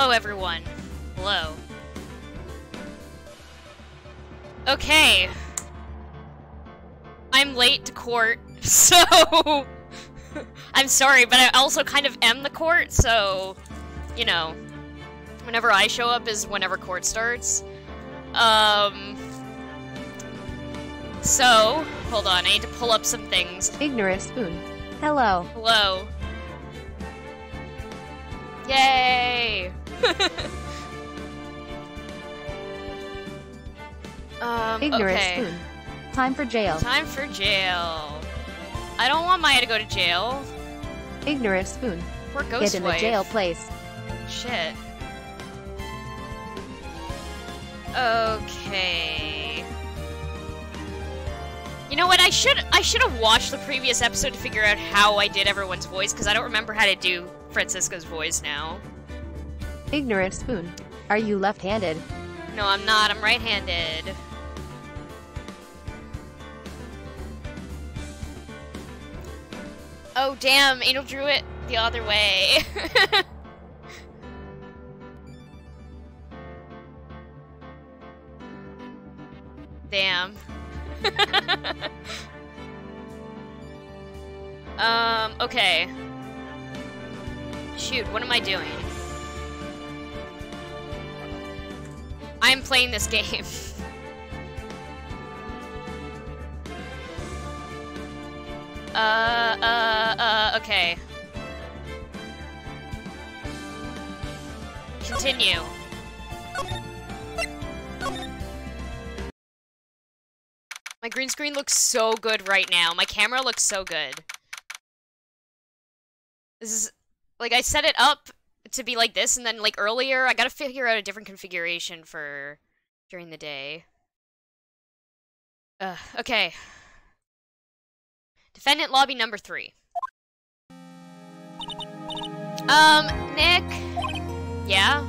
Hello, everyone. Hello. Okay. I'm late to court, so... I'm sorry, but I also kind of am the court, so... You know. Whenever I show up is whenever court starts. So... Hold on, I need to pull up some things. Ignorant Spoon. Hello. Hello. Yay! Ignorant okay. Spoon. Time for jail. Time for jail. I don't want Maya to go to jail. Ignorant Spoon. Poor ghost Get in the wife. jail place. Shit. Okay. You know what? I should have watched the previous episode to figure out how I did everyone's voice, because I don't remember how to do Francisca's voice now. Ignorant Spoon. Are you left-handed? No, I'm not. I'm right-handed. Oh, damn. Angel drew it the other way. Damn. Okay. Shoot, what am I doing? I'm playing this game. Okay. Continue. My green screen looks so good right now. My camera looks so good. This is... Like, I set it up to be like this, and then, like, earlier, I gotta figure out a different configuration for during the day. Okay. Defendant lobby number 3. Nick? Yeah?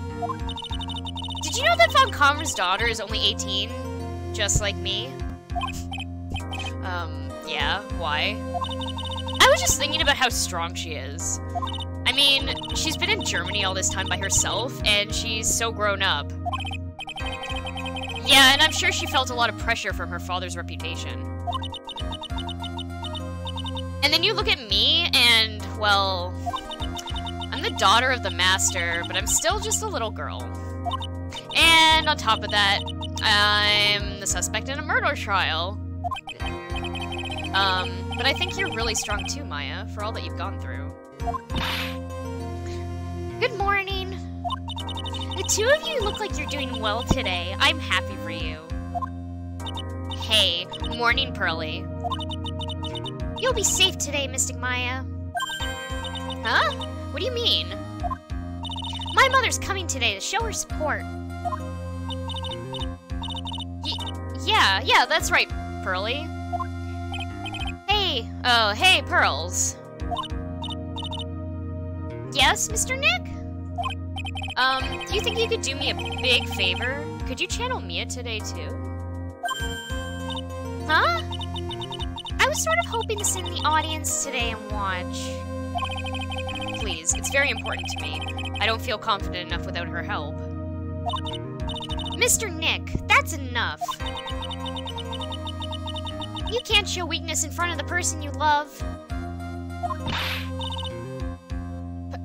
Did you know that Von Commer's daughter is only 18? Just like me? Yeah, why? I was just thinking about how strong she is. I mean, she's been in Germany all this time by herself, and she's so grown up. Yeah, and I'm sure she felt a lot of pressure from her father's reputation. And then you look at me, and, well... I'm the daughter of the master, but I'm still just a little girl. And on top of that, I'm the suspect in a murder trial. But I think you're really strong too, Maya, for all that you've gone through. Good morning. The two of you look like you're doing well today. I'm happy for you. Hey, morning, Pearly. You'll be safe today, Mystic Maya. Huh? What do you mean? My mother's coming today to show her support. Yeah, that's right, Pearly. Hey, Pearls. Yes, Mr. Nick? Do you think you could do me a big favor? Could you channel Mia today, too? Huh? I was sort of hoping to sit in the audience today and watch. Please, it's very important to me. I don't feel confident enough without her help. Mr. Nick, that's enough. You can't show weakness in front of the person you love.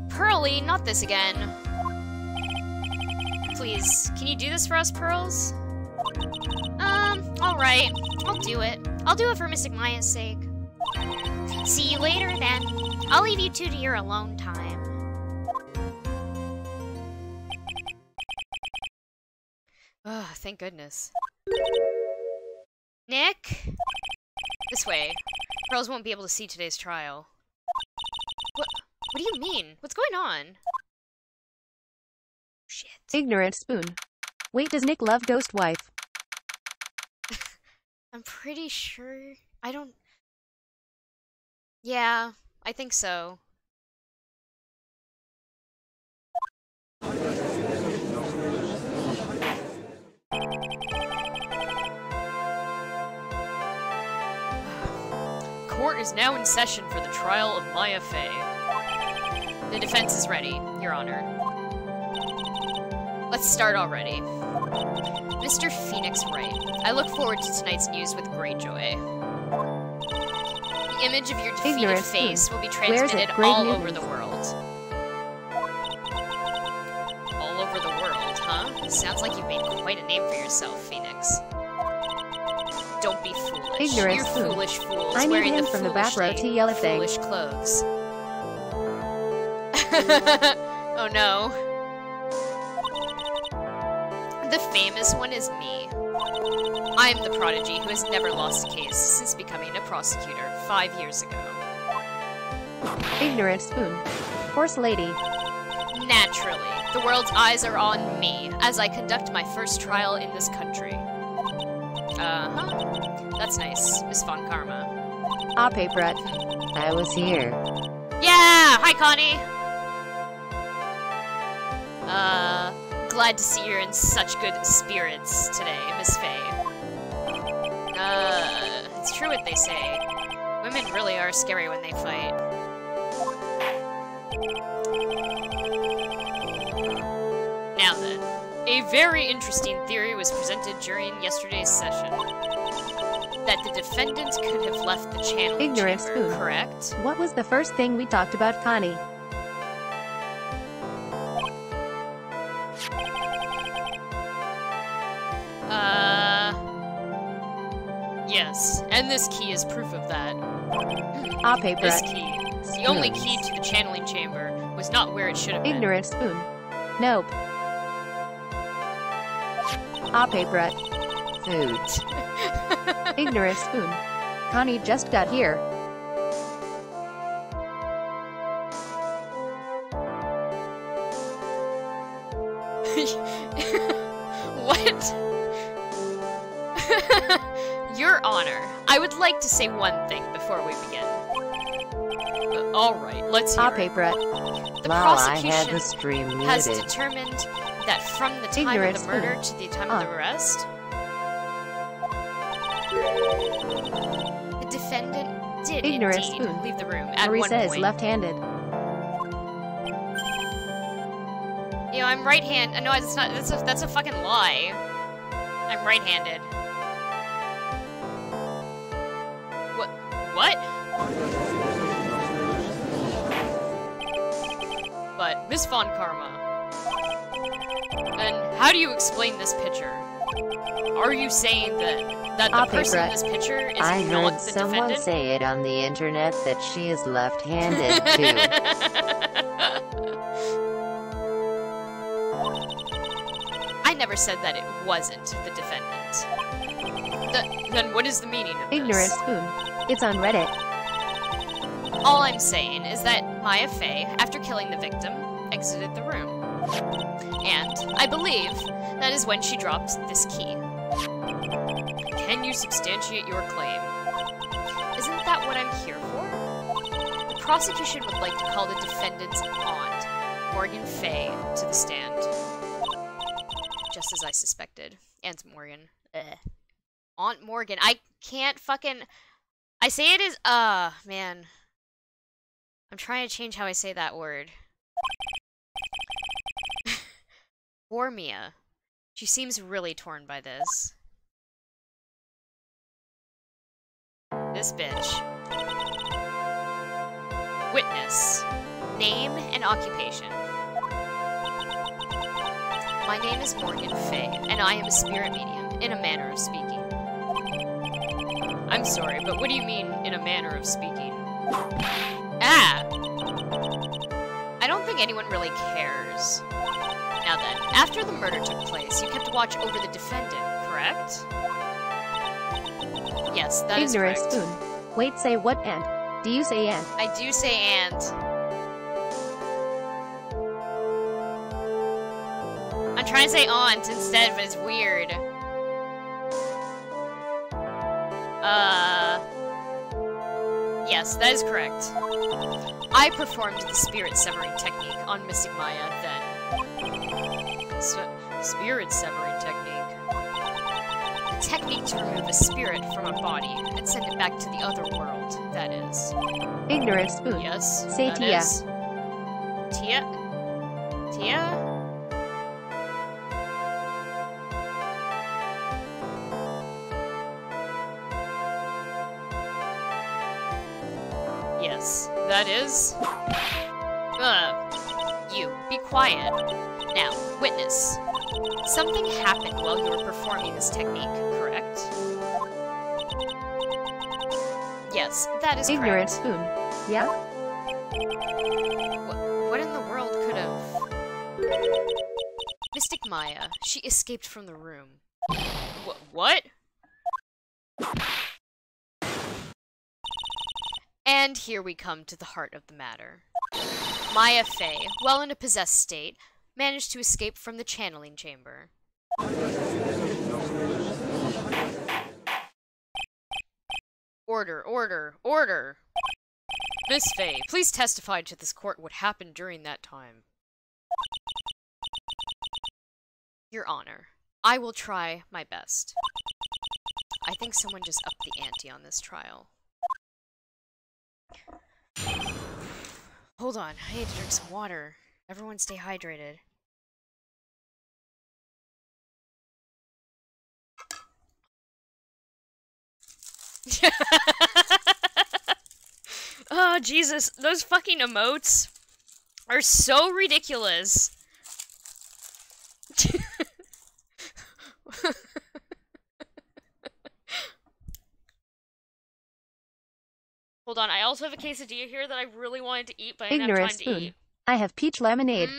Pearly, not this again. Please, can you do this for us, Pearls? Alright. I'll do it. I'll do it for Mystic Maya's sake. See you later, then. I'll leave you two to your alone time. Oh, thank goodness. Nick? This way. Pearls won't be able to see today's trial. What do you mean? What's going on? Shit. Ignorant Spoon. Wait, does Nick love Ghost Wife? I'm pretty sure... I don't... Yeah, I think so. Court is now in session for the trial of Maya Fey. The defense is ready, Your Honor. Let's start already. Mr. Phoenix Wright, I look forward to tonight's news with great joy. The image of your defeated face will be transmitted all over the world. All over the world, huh? Sounds like you've made quite a name for yourself, Phoenix. Don't be foolish. Ignorant You're spoon. foolish fools I need wearing him the from the back row to foolishly yell at thing. foolish clothes. Oh no. The famous one is me. I'm the prodigy who has never lost a case since becoming a prosecutor 5 years ago. Ignorant spoon. Horse lady. Naturally, the world's eyes are on me as I conduct my first trial in this country. Uh-huh. That's nice, Miss Von Karma. Brett. I was here. Yeah! Hi, Connie! Glad to see you're in such good spirits today, Miss Faye. It's true what they say. Women really are scary when they fight. Now then, a very interesting theory was presented during yesterday's session. That the defendant could have left the channeling Ignorant chamber, spoon. correct? What was the first thing we talked about, Connie? Yes, and this key is proof of that. This Brett. key, the only key to the channeling chamber, was not where it should have been. Ignorant spoon. Nope. Brett. Food. Ignorant spoon. Connie just got here. What? Your Honor, I would like to say one thing before we begin. Alright, let's hear it. Brett. The Well, I had prosecution the stream has muted. determined that from the time Ignorant of the murder spoon. to the time of the arrest, the defendant did Ignorant indeed spoon. leave the room at Marisa one is point. left-handed. You know, I'm right-handed. No, it's not. That's a fucking lie. I'm right-handed. What? But Miss Von Karma. And how do you explain this picture? Are you saying that the person in this picture is I not heard the someone defendant? say it on the internet that she is left-handed too. I never said that it wasn't the defendant. Then what is the meaning of Ignorant this? spoon. It's on Reddit. All I'm saying is that Maya Fey, after killing the victim, exited the room. And I believe that is when she dropped this key. Can you substantiate your claim? Isn't that what I'm here for? The prosecution would like to call the defendant's aunt, Morgan Fey, to the stand. Just as I suspected. Aunt Morgan. Aunt Morgan. I can't fucking... I say it as... man. I'm trying to change how I say that word. Poor Mia. She seems really torn by this. This bitch. Witness. Name and occupation. My name is Morgan Fey, and I am a spirit medium, in a manner of speaking. I'm sorry, but what do you mean, in a manner of speaking? Ah! I don't think anyone really cares. Now then, after the murder took place, you kept watch over the defendant, correct? Yes, that is Ignorant correct. spoon. Wait, say what and? Do you say and? I do say and. I'm trying to say aunt instead, but it's weird. Yes, that is correct. I performed the spirit severing technique on Mystic Maya then. Spirit severing technique. A technique to remove a spirit from a body and send it back to the other world, that is. Ignorant spoon. Yes, Say that Tia. is. Tia? Tia? Yes, that is... You, be quiet. Now, witness. Something happened while you were performing this technique, correct? Yes, that is Ignorant correct. spoon. Yeah? What in the world could have... Mystic Maya, she escaped from the room. What? And here we come to the heart of the matter. Maya Fey, well in a possessed state, managed to escape from the channeling chamber. Order, order, order! Miss Fey, please testify to this court what happened during that time. Your Honor, I will try my best. I think someone just upped the ante on this trial. Hold on, I need to drink some water. Everyone stay hydrated. Oh, Jesus, those fucking emotes are so ridiculous. Hold on, I also have a quesadilla here that I really wanted to eat, but I didn't have Ignorant time to spoon. eat. I have peach lemonade.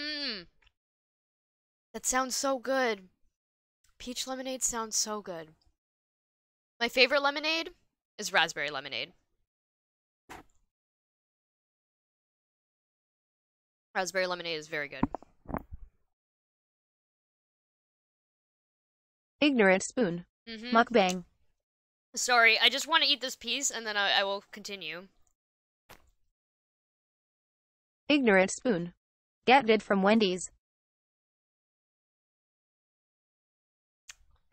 That sounds so good. Peach lemonade sounds so good. My favorite lemonade is raspberry lemonade. Raspberry lemonade is very good. Ignorant spoon. Mukbang. Sorry, I just want to eat this piece and then I will continue. Ignorant spoon. Get it from Wendy's.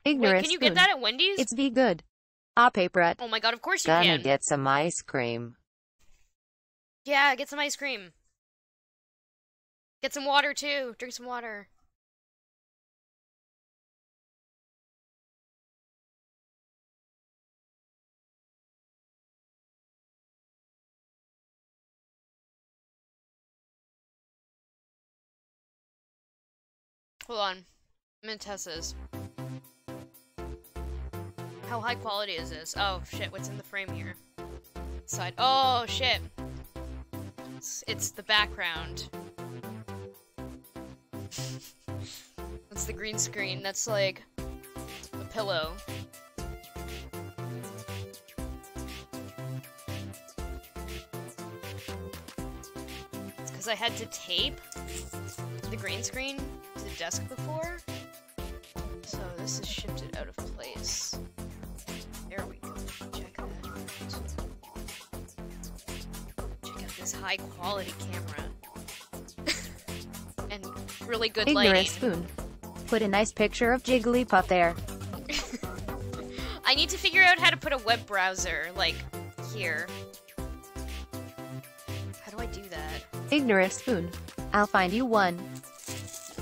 Ignorant Wait, can you spoon. get that at Wendy's? It's be good. Ah, paper. Oh my god, of course you Gonna can. get some ice cream. Yeah, get some ice cream. Get some water too. Drink some water. Hold on. I'm gonna test this. How high quality is this? Oh shit, what's in the frame here? Side. Oh shit. It's the background. That's the green screen. That's like a pillow. It's because I had to tape the green screen to the desk before. So this is shifted out of place. There we go. Check that out. Check out this high quality camera. And really good Ignorant lighting. spoon. Put a nice picture of Jigglypuff there. I need to figure out how to put a web browser, like, here. How do I do that? Ignorant spoon. I'll find you one.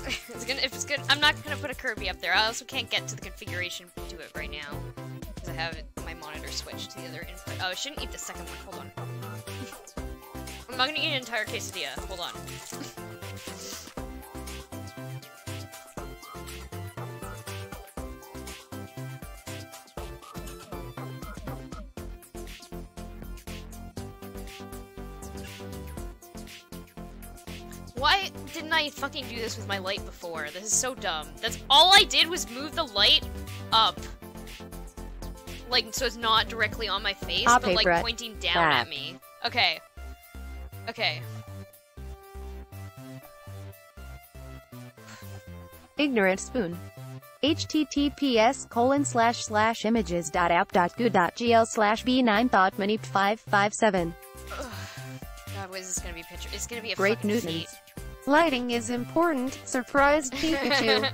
If it's good, I'm not gonna put a Kirby up there. I also can't get to the configuration to it right now. Because I have my monitor switched to the other input. Oh, I shouldn't eat the second one. Hold on. I'm not gonna eat an entire quesadilla. Hold on. Why didn't I fucking do this with my light before? This is so dumb. That's all I did was move the light up. Like, so it's not directly on my face, but like Brett. pointing down at me. Okay. Okay. Ignorant spoon. https://images.app.goo.gl/b9thoughtmanip557. God, what is this gonna be picture? It's gonna be a Great fucking Newtons. feat. Lighting is important. Surprised Pikachu.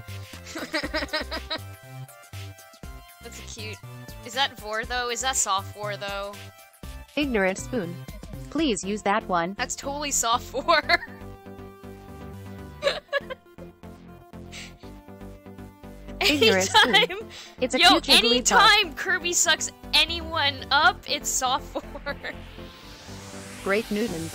That's cute. Is that Vor though? Is that soft Vor though? Ignorant spoon. Please use that one. That's totally soft Vor. Ignorant spoon. Anytime, It's a yo, cute Jigglypuff. anytime Kirby sucks anyone up, it's soft Vor. Great Newtons.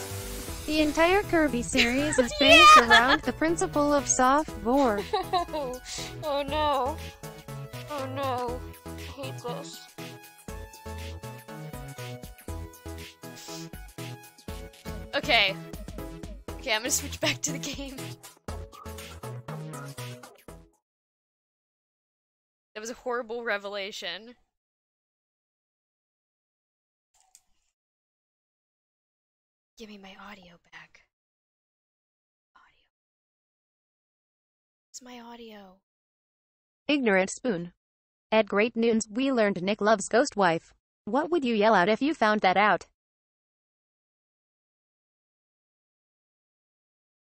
The entire Kirby series is based around the principle of soft bore. Oh no. Oh no. I hate this. Okay. Okay, I'm gonna switch back to the game. That was a horrible revelation. Give me my audio back. Audio. Where's my audio? Ignorant Spoon. At Great Newtons, we learned Nick loves Ghost Wife. What would you yell out if you found that out?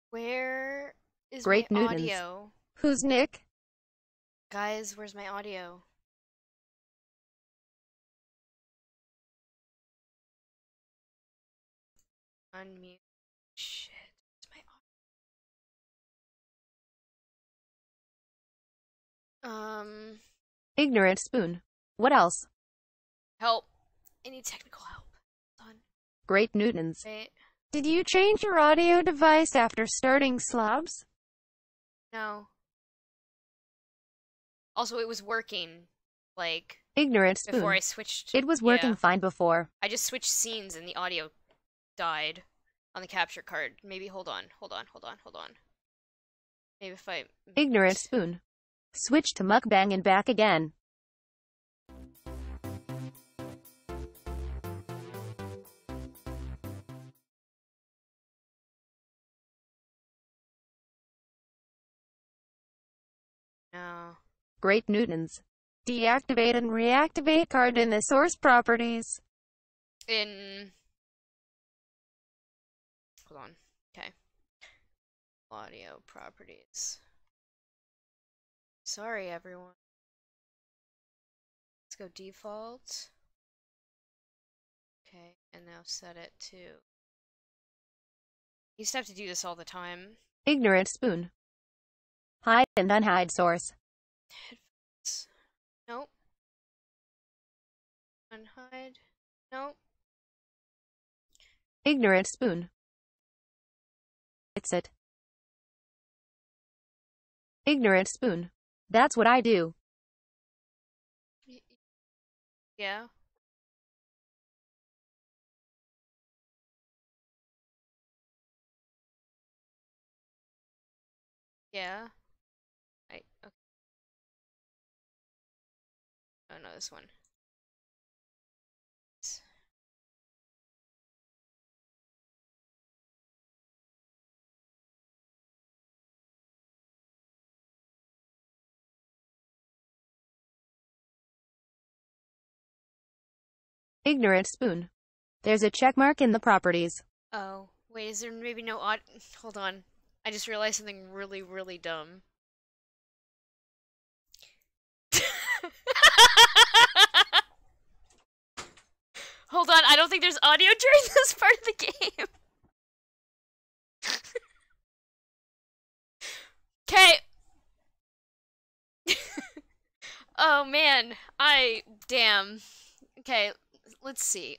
Where is Great my Newtons. audio? Who's Nick? Guys, where's my audio? Unmute. Shit. Where's my audio? Ignorant Spoon. What else? Help. I need technical help. Hold on. Great Newtons. Wait. Did you change your audio device after starting slobs? No. Also, it was working, like, Ignorant Spoon. before I switched. It was working yeah. fine before. I just switched scenes and the audio died on the capture card. Maybe, hold on. Maybe if I... Ignorant Spoon. Switch to mukbang and back again. No. Great Newtons. Deactivate and reactivate card in the source properties. In... Hold on. Okay. Audio properties. Sorry, everyone. Let's go default. Okay, and now set it to... You used to have to do this all the time. Ignorant Spoon. Hide and unhide source. Headphones. Nope. Unhide. Nope. Ignorant Spoon. It's it. Ignorant Spoon. That's what I do. Yeah. Yeah. Okay. Oh no, this one. Ignorant Spoon. There's a check mark in the properties. Oh, wait, is there maybe no odd... Hold on. I just realized something really, really dumb. Hold on, I don't think there's audio during this part of the game. Okay. Oh man, damn. Okay, let's see.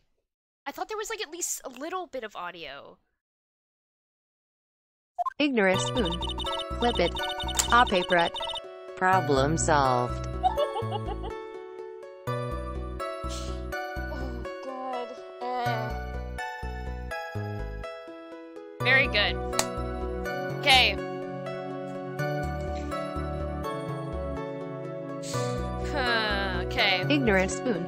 I thought there was like at least a little bit of audio. Ignorant Spoon. Clip it. Ah, paper it. Problem solved. Oh god. Very good. Okay. Okay. Ignorant Spoon.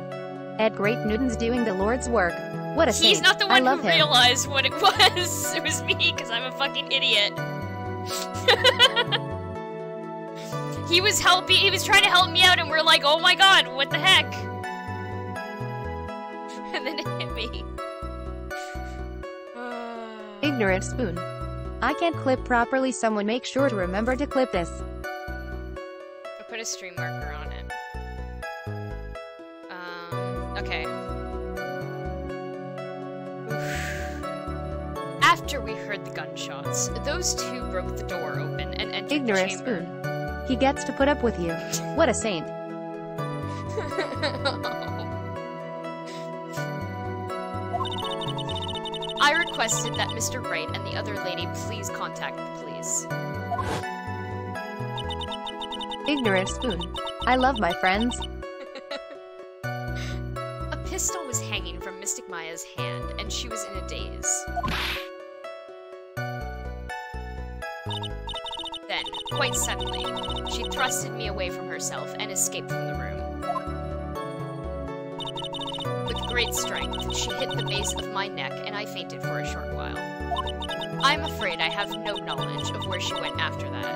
At Great Newtons doing the Lord's work. What a saint. He's not the I one love who him. realized what it was. It was me, because I'm a fucking idiot. He was trying to help me out, and we're like, oh my god, what the heck? And then it hit me. Ignorant Spoon. I can't clip properly, someone make sure to remember to clip this. I put a stream marker on it. Okay. After we heard the gunshots, those two broke the door open and entered Ignorant the chamber. Spoon. He gets to put up with you. What a saint. I requested that Mr. Wright and the other lady please contact the police. Ignorant spoon. I love my friends. A pistol was hanging from Mystic Maya's hand, and she was in a daze. Then, quite suddenly, she thrusted me away from herself and escaped from the room. With great strength, she hit the base of my neck, and I fainted for a short while. I'm afraid I have no knowledge of where she went after that.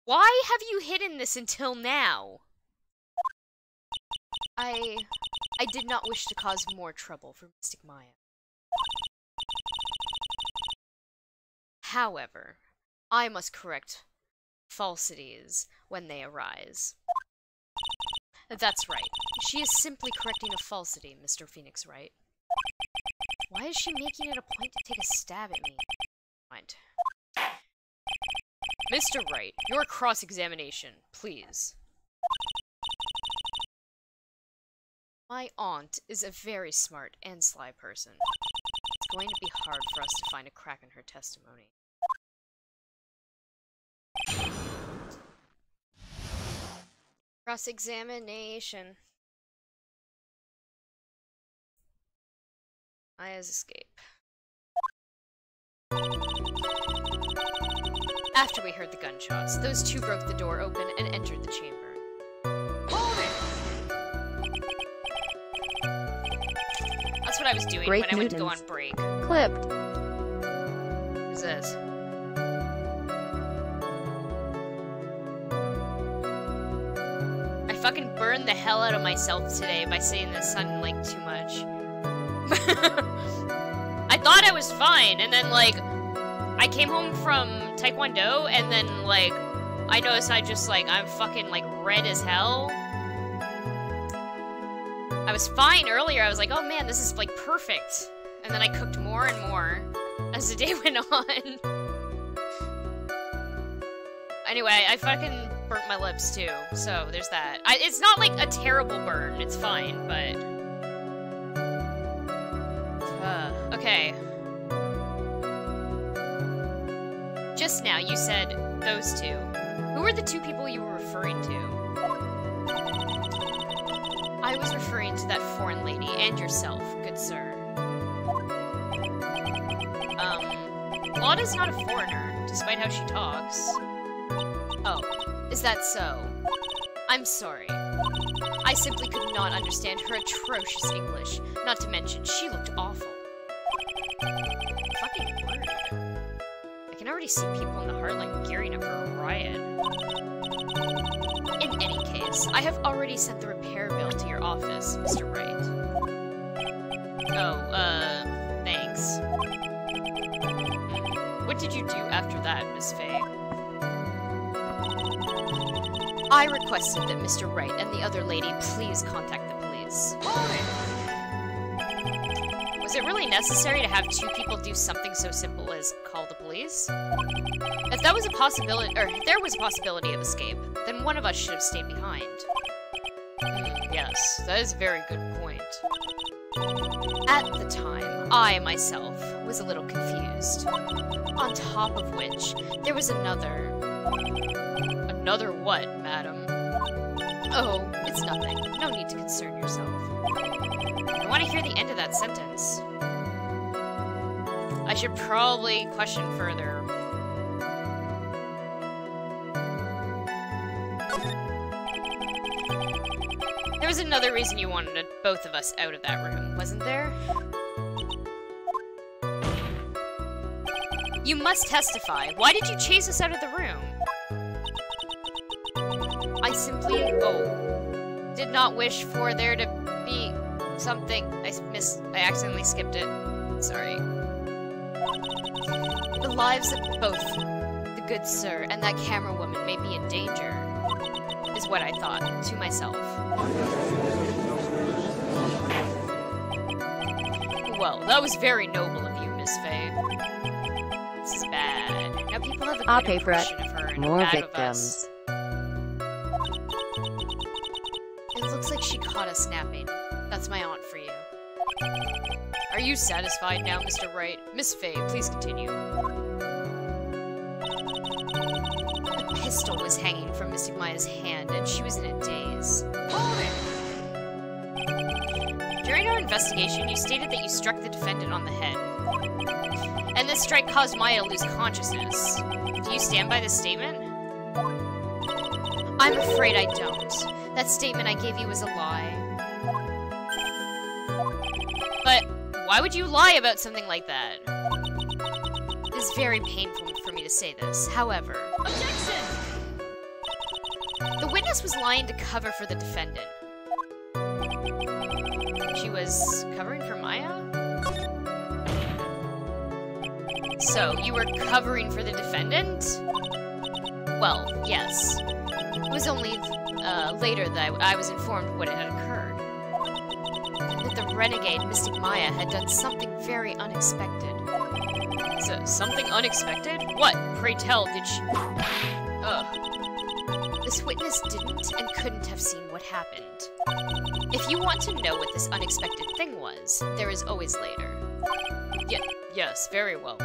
Why have you hidden this until now? I did not wish to cause more trouble for Mystic Maya. However, I must correct falsities when they arise. That's right. She is simply correcting a falsity, Mr. Phoenix Wright. Why is she making it a point to take a stab at me? Mind. Mr. Wright, your cross-examination, please. My aunt is a very smart and sly person. It's going to be hard for us to find a crack in her testimony. Cross-examination. Maya's escape. After we heard the gunshots, those two broke the door open and entered the chamber. That's what I was doing when I went to go on break. Clipped. Who's this? I fucking burned the hell out of myself today by saying this sounded like too much. I thought I was fine, and then like I came home from Taekwondo, and then like I noticed I'm fucking like red as hell. I was fine earlier, I was like, oh man, this is like perfect. And then I cooked more and more as the day went on. Anyway, I fucking burnt my lips too, so there's that. It's not like a terrible burn, it's fine, but... okay. Just now, you said those two. Who were the two people you were referring to? I was referring to that foreign lady and yourself, good sir. Lotta's not a foreigner, despite how she talks. Oh, is that so? I'm sorry. I simply could not understand her atrocious English, not to mention she looked awful. Fucking word. I can already see people in the Heartland gearing up for a riot. In any case, I have already sent the repair bill to your office, Mr. Wright. Oh, thanks. What did you do after that, Miss Faye? I requested that Mr. Wright and the other lady please contact the police. Was it really necessary to have two people do something so simple as call the police? If that was a possibility, or if there was a possibility of escape, then one of us should have stayed behind. Yes, that is a very good point. At the time, I, myself, was a little confused. On top of which, there was another... Another what, madam? Oh, it's nothing. No need to concern yourself. I want to hear the end of that sentence. I should probably question further. There was another reason you wanted both of us out of that room, wasn't there? You must testify. Why did you chase us out of the room? I simply, did not wish for there to be something. I accidentally skipped it. Sorry. The lives of both the good sir and that camera woman may be in danger, is what I thought to myself. Well, that was very noble of you, Miss Faye. This is bad. Now people have a good impression of her and more bad victims. of us. she caught us napping. That's my aunt for you. Are you satisfied now, Mr. Wright? Miss Fay, please continue. The pistol was hanging from Mystic Maya's hand, and she was in a daze. During our investigation, you stated that you struck the defendant on the head. And this strike caused Maya to lose consciousness. Do you stand by this statement? I'm afraid I don't. That statement I gave you was a lie. But why would you lie about something like that? It is very painful for me to say this. However... Objection! The witness was lying to cover for the defendant. She was covering for Maya? So, you were covering for the defendant? Well, yes. It was only later that I was informed what had occurred. That the renegade Mystic Maya had done something very unexpected. So, something unexpected? What, pray tell, did she... This witness didn't and couldn't have seen what happened. If you want to know what this unexpected thing was, there is always later. Yes, very well.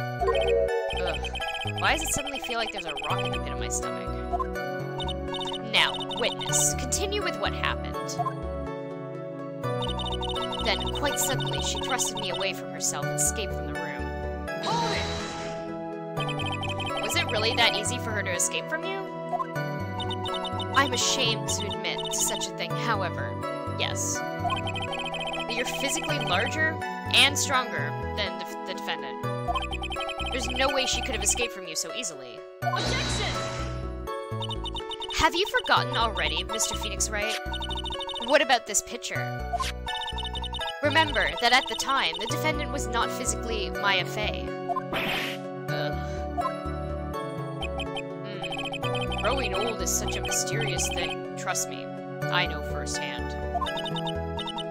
Why does it suddenly feel like there's a rock in the pit of my stomach? Now, witness, continue with what happened. Then, quite suddenly, she thrusted me away from herself and escaped from the room. Was it really that easy for her to escape from you? I'm ashamed to admit such a thing, however, yes. But you're physically larger and stronger than the defendant. There's no way she could have escaped from you so easily. Objection! Have you forgotten already, Mr. Phoenix Wright? What about this picture? Remember that at the time, the defendant was not physically Maya Fey. Growing old is such a mysterious thing. Trust me, I know firsthand.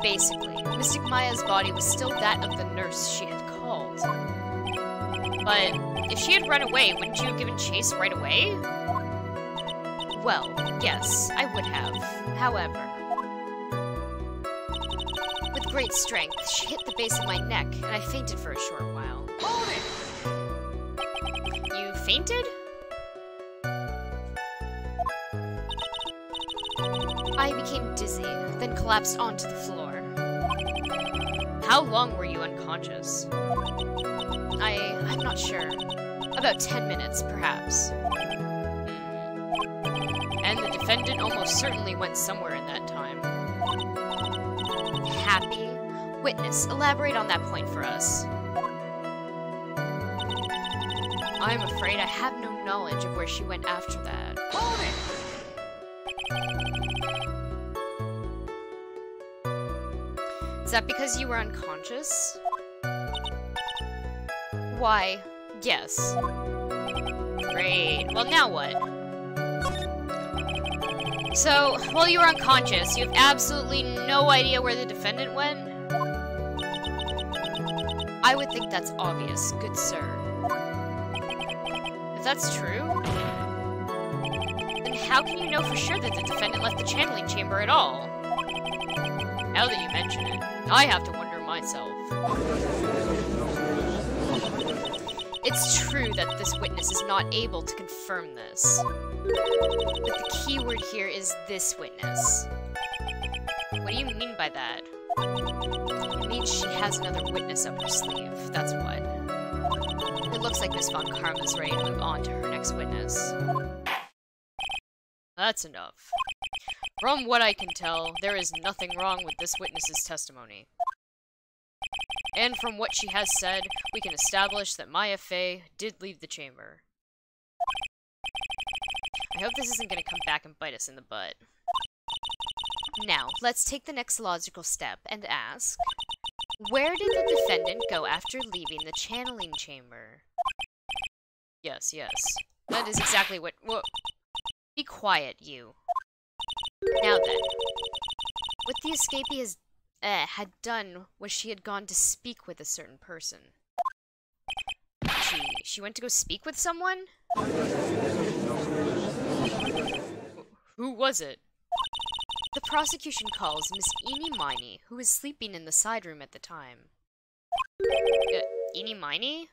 Basically, Mystic Maya's body was still that of the nurse she had called. But if she had run away, wouldn't you have given chase right away? Well, yes, I would have. However, with great strength, she hit the base of my neck, and I fainted for a short while. You fainted? I became dizzy, then collapsed onto the floor. How long were you unconscious? I'm not sure. About 10 minutes, perhaps. And the defendant almost certainly went somewhere in that time. Happy? Witness, elaborate on that point for us. I'm afraid I have no knowledge of where she went after that. Is that because you were unconscious? Why, yes. Great. Well, now what? So, while you were unconscious, you have absolutely no idea where the defendant went? I would think that's obvious, good sir. If that's true, then how can you know for sure that the defendant left the channeling chamber at all? Now that you mention it, I have to wonder myself. It's true that this witness is not able to confirm this. But the key word here is this witness. What do you mean by that? It means she has another witness up her sleeve, that's what. It looks like Miss Von Karma's ready to move on to her next witness. That's enough. From what I can tell, there is nothing wrong with this witness's testimony. And from what she has said, we can establish that Maya Fey did leave the chamber. I hope this isn't going to come back and bite us in the butt. Now, let's take the next logical step and ask, where did the defendant go after leaving the channeling chamber? Yes. That is exactly what... Whoa. Be quiet, you. Now then, what the escapee had done was she had gone to speak with a certain person. She went to go speak with someone? Who was it? The prosecution calls Miss Eenie Miney, who was sleeping in the side room at the time. Eenie Miney?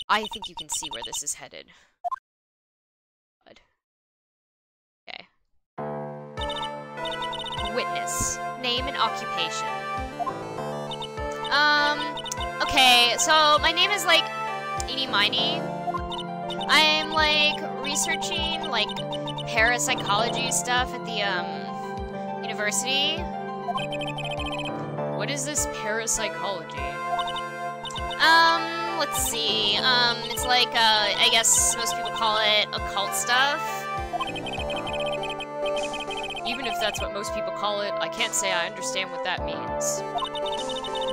I think you can see where this is headed. Okay. Witness. Name and occupation. Okay, so my name is, like, Eenie Miney. I'm, like, researching, like, parapsychology stuff at the, university. What is this parapsychology? Let's see. It's like, I guess most people call it occult stuff. Even if that's what most people call it, I can't say I understand what that means.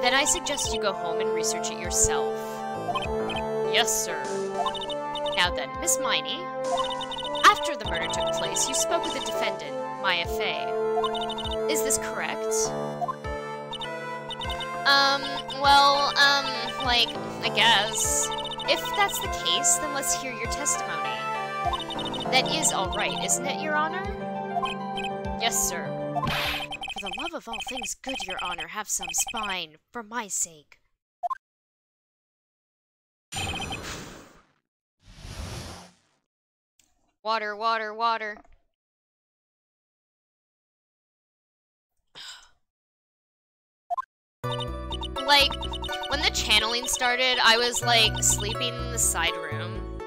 Then I suggest you go home and research it yourself. Yes, sir. Now then, Miss Miney, after the murder took place, you spoke with the defendant, Maya Fey. Is this correct? Like, I guess. If that's the case, then let's hear your testimony. That is all right, isn't it, Your Honor? Yes, sir. For the love of all things good, Your Honor, have some spine, for my sake. Water, water, water. Like, when the channeling started, I was, like, sleeping in the side room.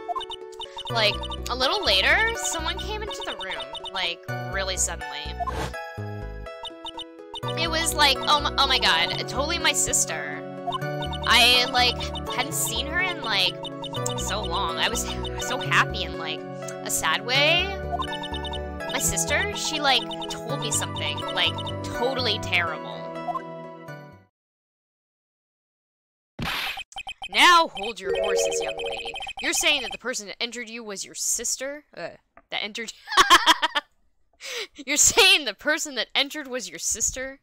Like, a little later, someone came into the room, like, really suddenly. It was like, oh my god, totally my sister. I, like, hadn't seen her in, like, so long. I was so happy in, like, a sad way. My sister, she, like, told me something, like, totally terrible. Now hold your horses, young lady. You're saying that the person that entered you was your sister? That entered... You're saying the person that entered was your sister?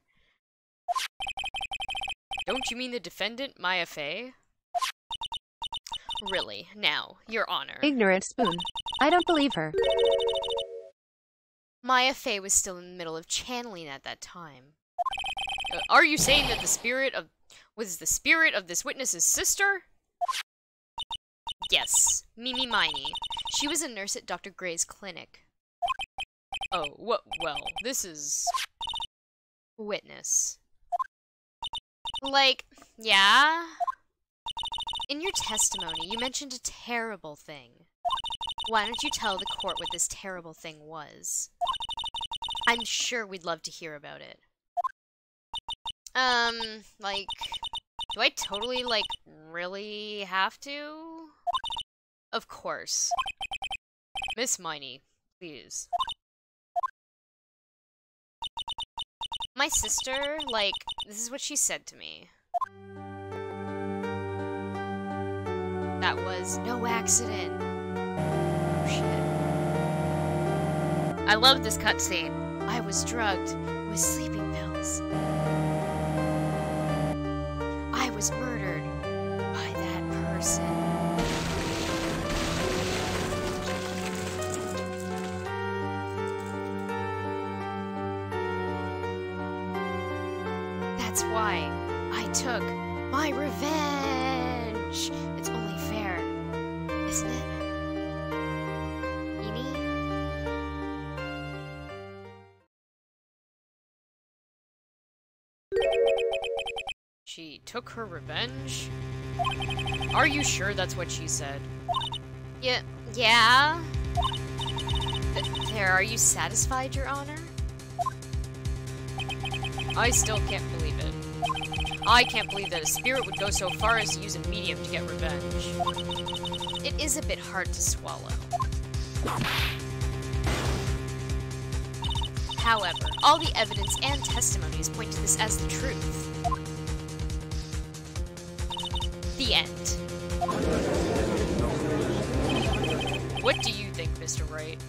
Don't you mean the defendant, Maya Fey? Really, now, Your Honor. Ignorant spoon. I don't believe her. Maya Fey was still in the middle of channeling at that time. Are you saying that the spirit of... was the spirit of this witness's sister? Yes, Mimi Miney. She was a nurse at Dr. Gray's clinic. Oh, well, this is... Witness. Like, yeah? In your testimony, you mentioned a terrible thing. Why don't you tell the court what this terrible thing was? I'm sure we'd love to hear about it. Like, do I totally, like, really have to? Of course. Miss Miney, please. My sister, like, this is what she said to me. That was no accident. Oh, shit. I love this cutscene. I was drugged with sleeping pills. I was murdered by that person. That's why I took my revenge. It's only fair, isn't it? Eenie? She took her revenge? Are you sure that's what she said? Yeah. There, are you satisfied, Your Honor? I still can't believe it. I can't believe that a spirit would go so far as to use a medium to get revenge. It is a bit hard to swallow. However, all the evidence and testimonies point to this as the truth. The end. What do you think, Mr. Wright?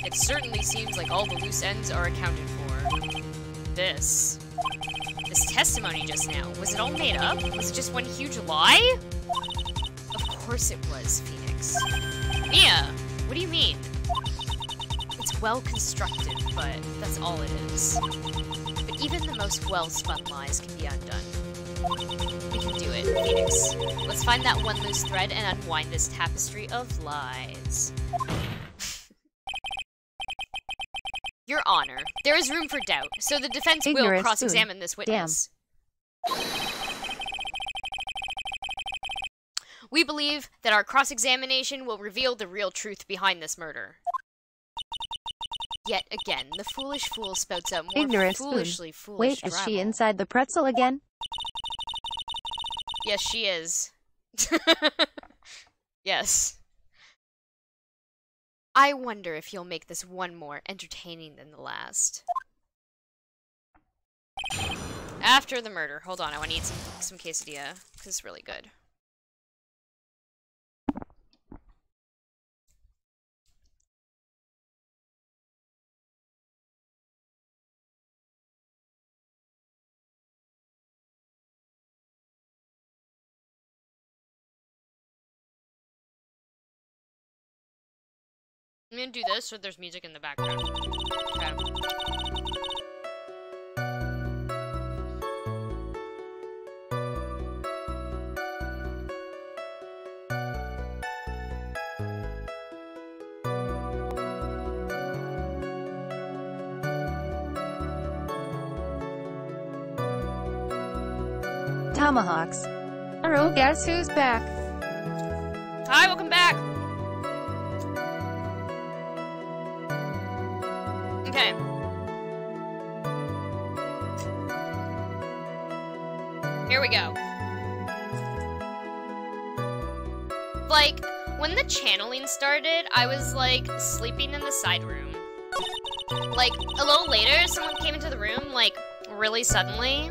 It certainly seems like all the loose ends are accounted for. This testimony just now, was it all made up? Was it just one huge lie? Of course it was, Phoenix. Mia, what do you mean? It's well constructed, but that's all it is. But even the most well-spun lies can be undone. We can do it, Phoenix. Let's find that one loose thread and unwind this tapestry of lies. Your Honor, there is room for doubt, so the defense will cross-examine this witness. We believe that our cross-examination will reveal the real truth behind this murder. Yet again, the foolish fool spouts out more foolishly foolish Wait, is she inside the pretzel again? Yes, she is. Yes. I wonder if you'll make this one more entertaining than the last. After the murder. Hold on, I want to eat some quesadilla, because it's really good. I'm gonna do this so there's music in the background. Okay. Tomahawks. Oh, guess who's back? Hi, welcome back! Okay. Here we go. Like, when the channeling started, I was, like, sleeping in the side room. Like, a little later, someone came into the room, like, really suddenly.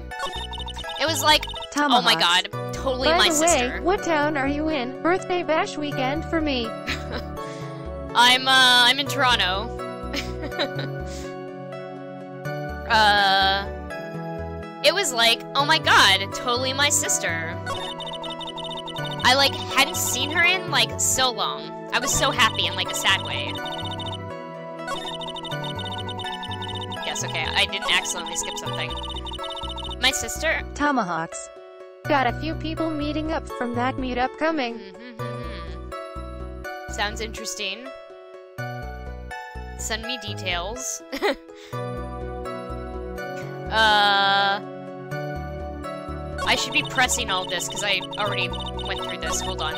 It was like, Tomahawks. Oh my god, totally my sister. By the way, what town are you in? Birthday bash weekend for me. I'm in Toronto. It was like, oh my god, totally my sister. I, like, hadn't seen her in, like, so long. I was so happy in, like, a sad way. Yes, okay, I didn't accidentally skip something. My sister? Tomahawks. Got a few people meeting up from that meetup coming. Sounds interesting. Send me details. I should be pressing all this because I already went through this. Hold on.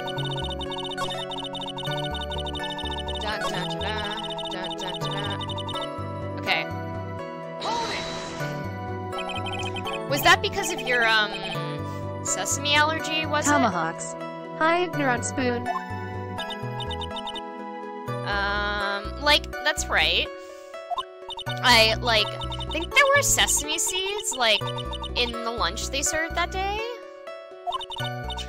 Okay. Was that because of your, sesame allergy, was Tomahawks. Hi, Ignorant Spoon. Like, that's right. I, like, think there were sesame seeds, like, in the lunch they served that day.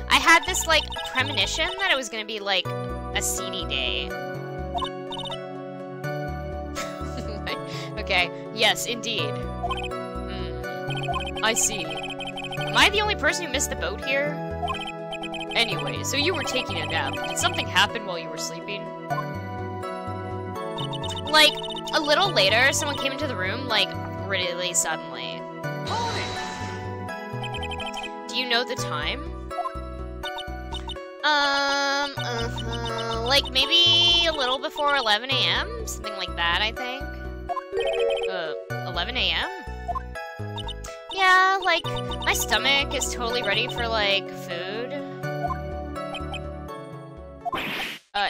I had this, like, premonition that it was gonna be, like, a seedy day. Okay, yes, indeed. I see. Am I the only person who missed the boat here? Anyway, so you were taking a nap. Did something happen while you were sleeping? Like, a little later, someone came into the room, like, really suddenly. Do you know the time? Like, maybe a little before 11 a.m.? Something like that, I think. 11 a.m.? Yeah, like, my stomach is totally ready for, like, food.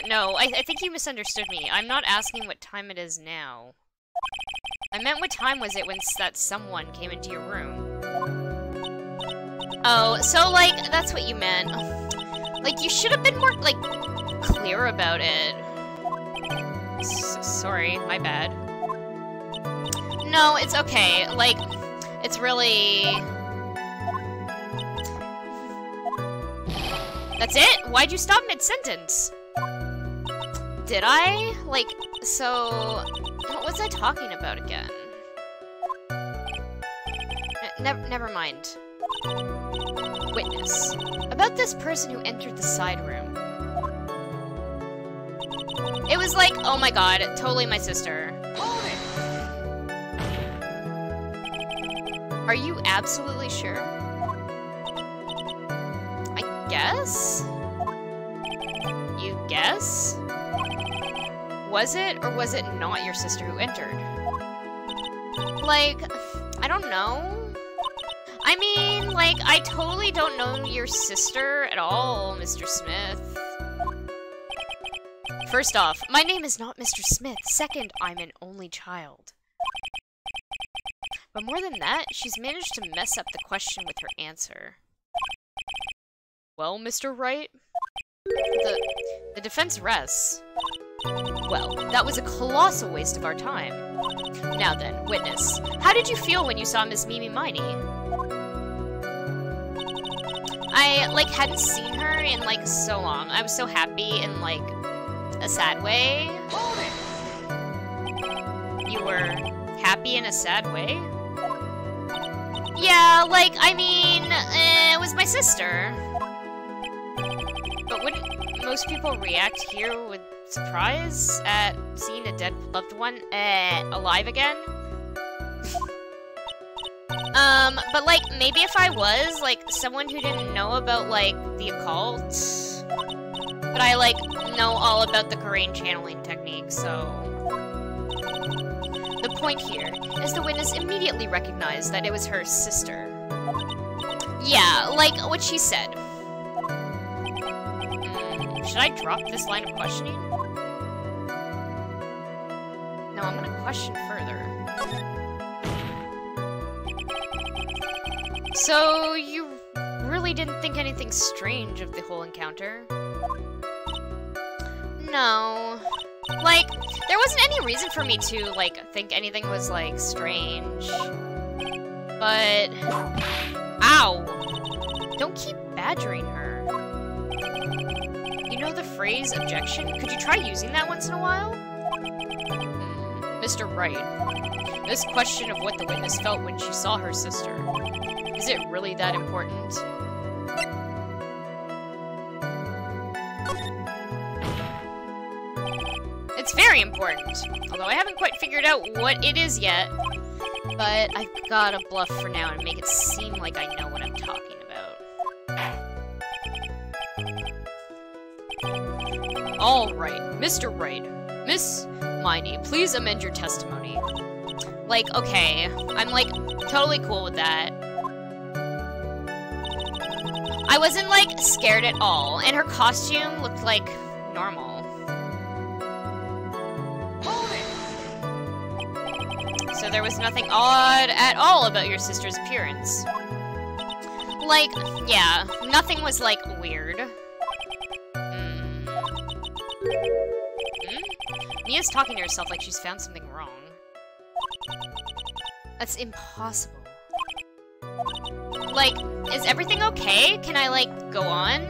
No, I think you misunderstood me. I'm not asking what time it is now. I meant what time was it when that someone came into your room. Oh, so, like, that's what you meant. Like, you should have been more, like, clear about it. Sorry, my bad. No, it's okay. Like, it's really... That's it? Why'd you stop mid-sentence? Did I? Like, so... What was I talking about again? Never mind. Witness. About this person who entered the side room. It was like, oh my god, totally my sister. Are you absolutely sure? I guess? You guess? Was it or was it not your sister who entered? Like, I don't know. I mean, like, I totally don't know your sister at all, Mr. Smith. First off, my name is not Mr. Smith. Second, I'm an only child. But more than that, she's managed to mess up the question with her answer. Well, Mr. Wright? The defense rests. Well, that was a colossal waste of our time. Now then, witness, how did you feel when you saw Miss Mimi Miney? I, like, hadn't seen her in, like, so long. I was so happy in, like, a sad way. You were happy in a sad way? Yeah, like, I mean, it was my sister. But wouldn't most people react here with surprise at seeing a dead loved one, alive again? But, like, maybe if I was, like, someone who didn't know about, like, the occult, but I, like, know all about the Korean channeling technique, so... The point here is the witness immediately recognized that it was her sister. Yeah, like what she said. Should I drop this line of questioning? No, I'm gonna question further. So, you really didn't think anything strange of the whole encounter? No. Like, there wasn't any reason for me to, like, think anything was, like, strange. But... Ow! Don't keep badgering her. You know the phrase, objection? Could you try using that once in a while? Mr. Wright, this question of what the witness felt when she saw her sister, is it really that important? It's very important, although I haven't quite figured out what it is yet. But I've gotta bluff for now and make it seem like I know what I'm talking about. Alright, Mr. Wright. Miss Miney, please amend your testimony. Like, okay, I'm, like, totally cool with that. I wasn't, like, scared at all, and her costume looked, like, normal. So there was nothing odd at all about your sister's appearance. Like, yeah, nothing was, like, weird. Mia's talking to herself like she's found something wrong. That's impossible. Like, is everything okay? Can I, like, go on?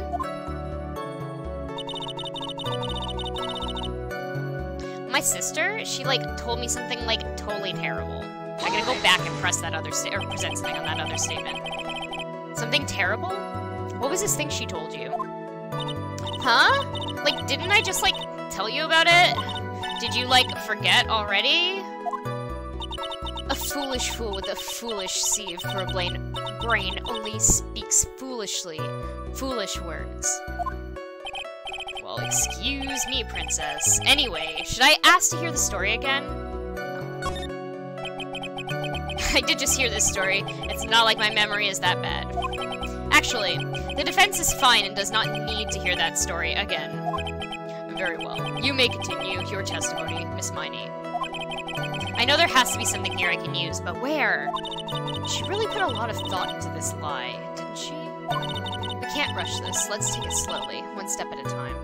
My sister, she, like, told me something, like, totally terrible. I gotta go back and press that other or present something on that other statement. Something terrible? What was this thing she told you? Huh? Like, didn't I just, like, tell you about it? Did you, like, forget already? A foolish fool with a foolish sieve for a brain only speaks foolish words. Well, excuse me, princess. Anyway, should I ask to hear the story again? I did just hear this story. It's not like my memory is that bad. Actually, the defense is fine and does not need to hear that story again. Very well. You may continue your testimony, Miss Miney. I know there has to be something here I can use, but where? She really put a lot of thought into this lie, didn't she? We can't rush this. Let's take it slowly, one step at a time.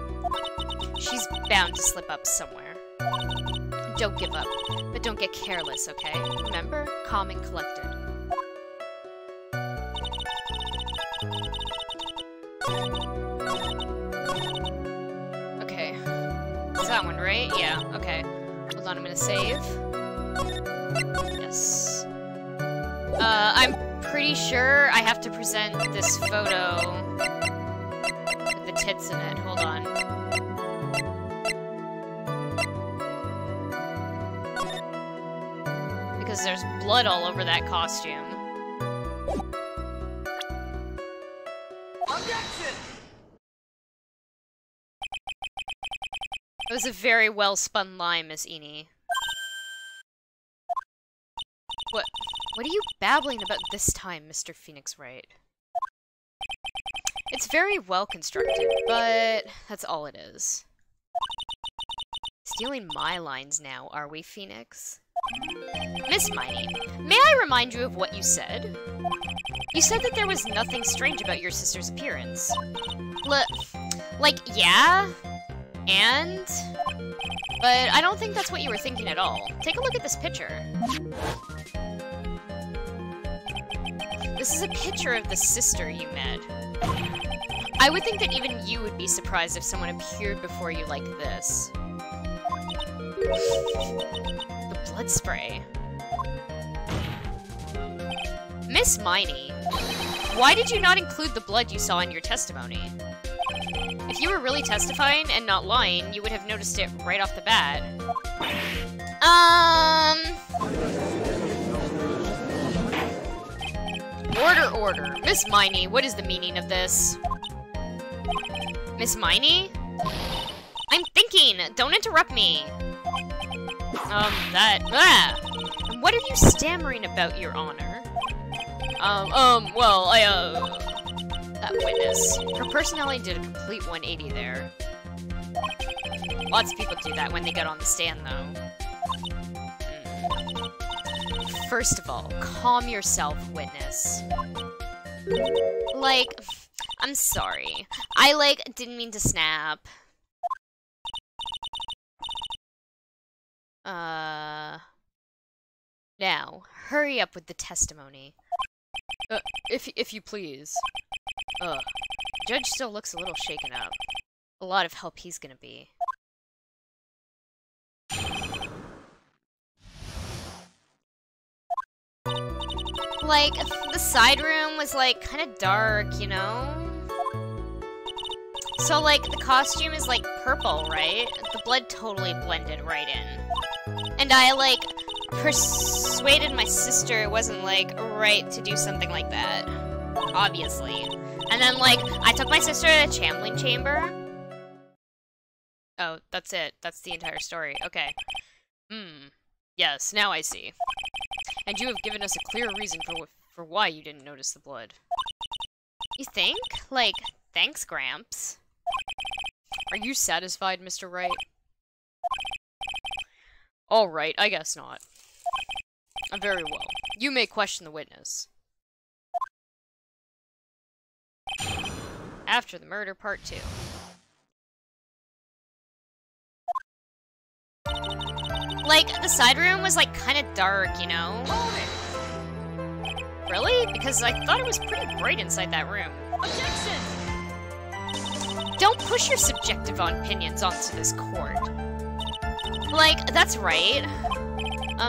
She's bound to slip up somewhere. Don't give up, but don't get careless, okay? Remember? Calm and collected. Okay. It's that one, right? Yeah, okay. Hold on, I'm gonna save. Yes. I'm pretty sure I have to present this photo with the tits in it. Hold on. Because there's blood all over that costume. It was a very well-spun line, Miss Eni. What are you babbling about this time, Mr. Phoenix Wright? It's very well constructed, but that's all it is. Stealing my lines now, are we, Phoenix? Miss Miney, may I remind you of what you said? You said that there was nothing strange about your sister's appearance. Like, yeah? And? But I don't think that's what you were thinking at all. Take a look at this picture. This is a picture of the sister you met. I would think that even you would be surprised if someone appeared before you like this. The blood spray. Miss Miney, why did you not include the blood you saw in your testimony? If you were really testifying and not lying, you would have noticed it right off the bat. Order. Miss Miney, what is the meaning of this? Miss Miney? I'm thinking! Don't interrupt me! And what are you stammering about, Your Honor? Well, that witness. Her personality did a complete 180 there. Lots of people do that when they get on the stand, though. First of all, calm yourself, witness. Like, I'm sorry. I, didn't mean to snap. Now, hurry up with the testimony. If you please. Judge still looks a little shaken up. A lot of help he's gonna be. Like, the side room was, kind of dark, you know? So, the costume is, purple, right? The blood totally blended right in. And I, persuaded my sister it wasn't, right to do something like that. Obviously. And then, I took my sister to the channeling chamber. Oh, that's it. That's the entire story. Okay. Yes, now I see. And you have given us a clear reason for why you didn't notice the blood. You think? Thanks, Gramps. Are you satisfied, Mr. Wright? Alright, I guess not. Very well. You may question the witness. After the murder, part 2. The side room was, kind of dark, you know? Really? Because I thought it was pretty bright inside that room. Objection! Don't push your subjective opinions onto this court. That's right.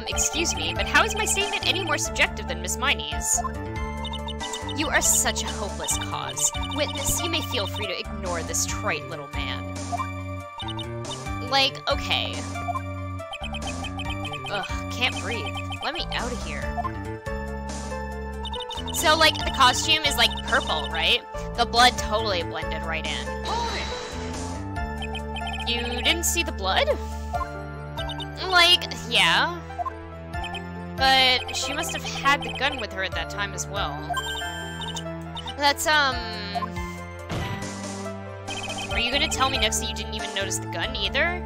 Excuse me, but how is my statement any more subjective than Miss Miney's? You are such a hopeless cause. Witness, you may feel free to ignore this trite little man. Okay. Ugh, can't breathe. Let me out of here. So, the costume is, purple, right? The blood totally blended right in. You didn't see the blood? Yeah. But she must have had the gun with her at that time as well. That's, Are you gonna tell me next that you didn't even notice the gun either?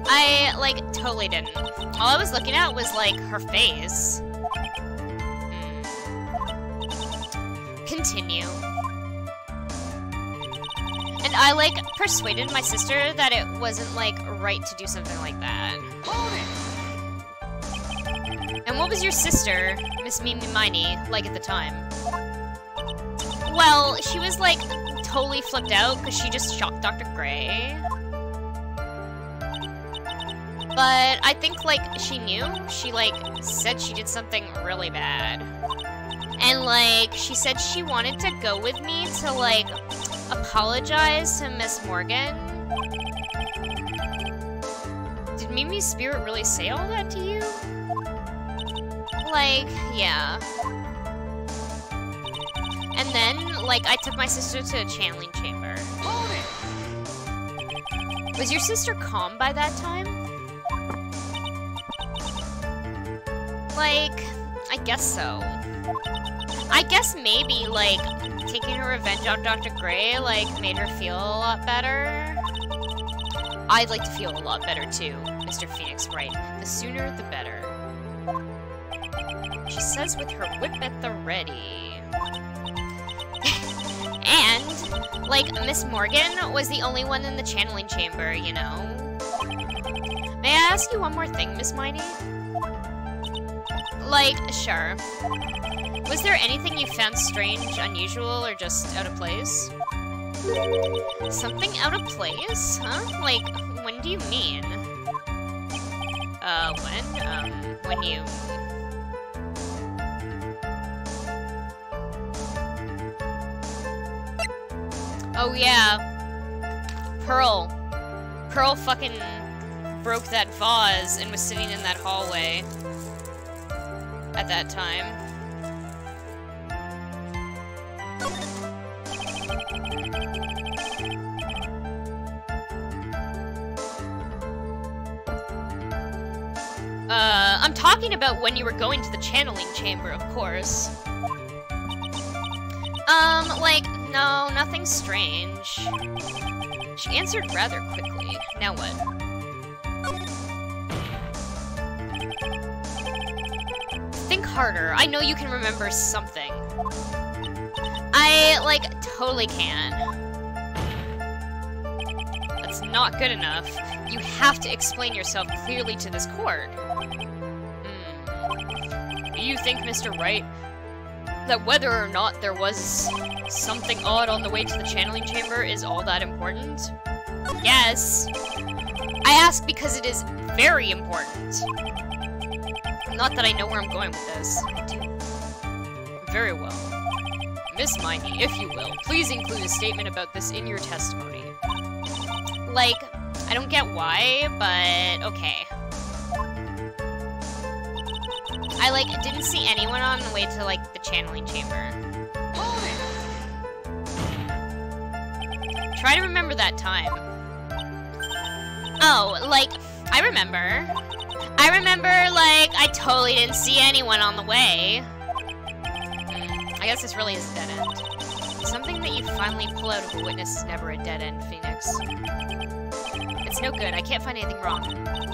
I, totally didn't. All I was looking at was, her face. Continue. And I, persuaded my sister that it wasn't, right to do something like that. And what was your sister, Miss Mimi Miney, at the time? Well, she was, totally flipped out because she just shocked Dr. Gray. But I think, she knew. She, said she did something really bad. And, she said she wanted to go with me to, apologize to Miss Morgan. Did Mimi's spirit really say all that to you? Yeah. And then, like, I took my sister to a channeling chamber. Was your sister calm by that time? Like, I guess so. I guess maybe, like, taking her revenge on Dr. Gray, like, made her feel a lot better. I'd like to feel a lot better, too, Mr. Phoenix Wright. The sooner, the better. She says with her whip at the ready. And, like, Miss Morgan was the only one in the channeling chamber, you know? May I ask you one more thing, Miss Miney? Like, sure. Was there anything you found strange, unusual, or just out of place? Something out of place? Huh? Like, when do you mean? When you... Oh yeah. Pearl. Pearl fucking broke that vase and was sitting in that hallway at that time. I'm talking about when you were going to the channeling chamber, of course. Like, no, nothing strange. She answered rather quickly. Now what? Think harder. I know you can remember something. I, like, totally can. That's not good enough. You have to explain yourself clearly to this court. Do you think, Mr. Wright, that whether or not there was something odd on the way to the channeling chamber is all that important? Yes. I ask because it is very important. Not that I know where I'm going with this. I do. Very well. Miss Miney, if you will, please include a statement about this in your testimony. Like, I don't get why, but okay. I, like, didn't see anyone on the way to, like, the channeling chamber. Try to remember that time. Oh, like, I remember, like, I totally didn't see anyone on the way. I guess this really is a dead end. Something that you finally pull out of a witness is never a dead end, Phoenix. It's no good. I can't find anything wrong.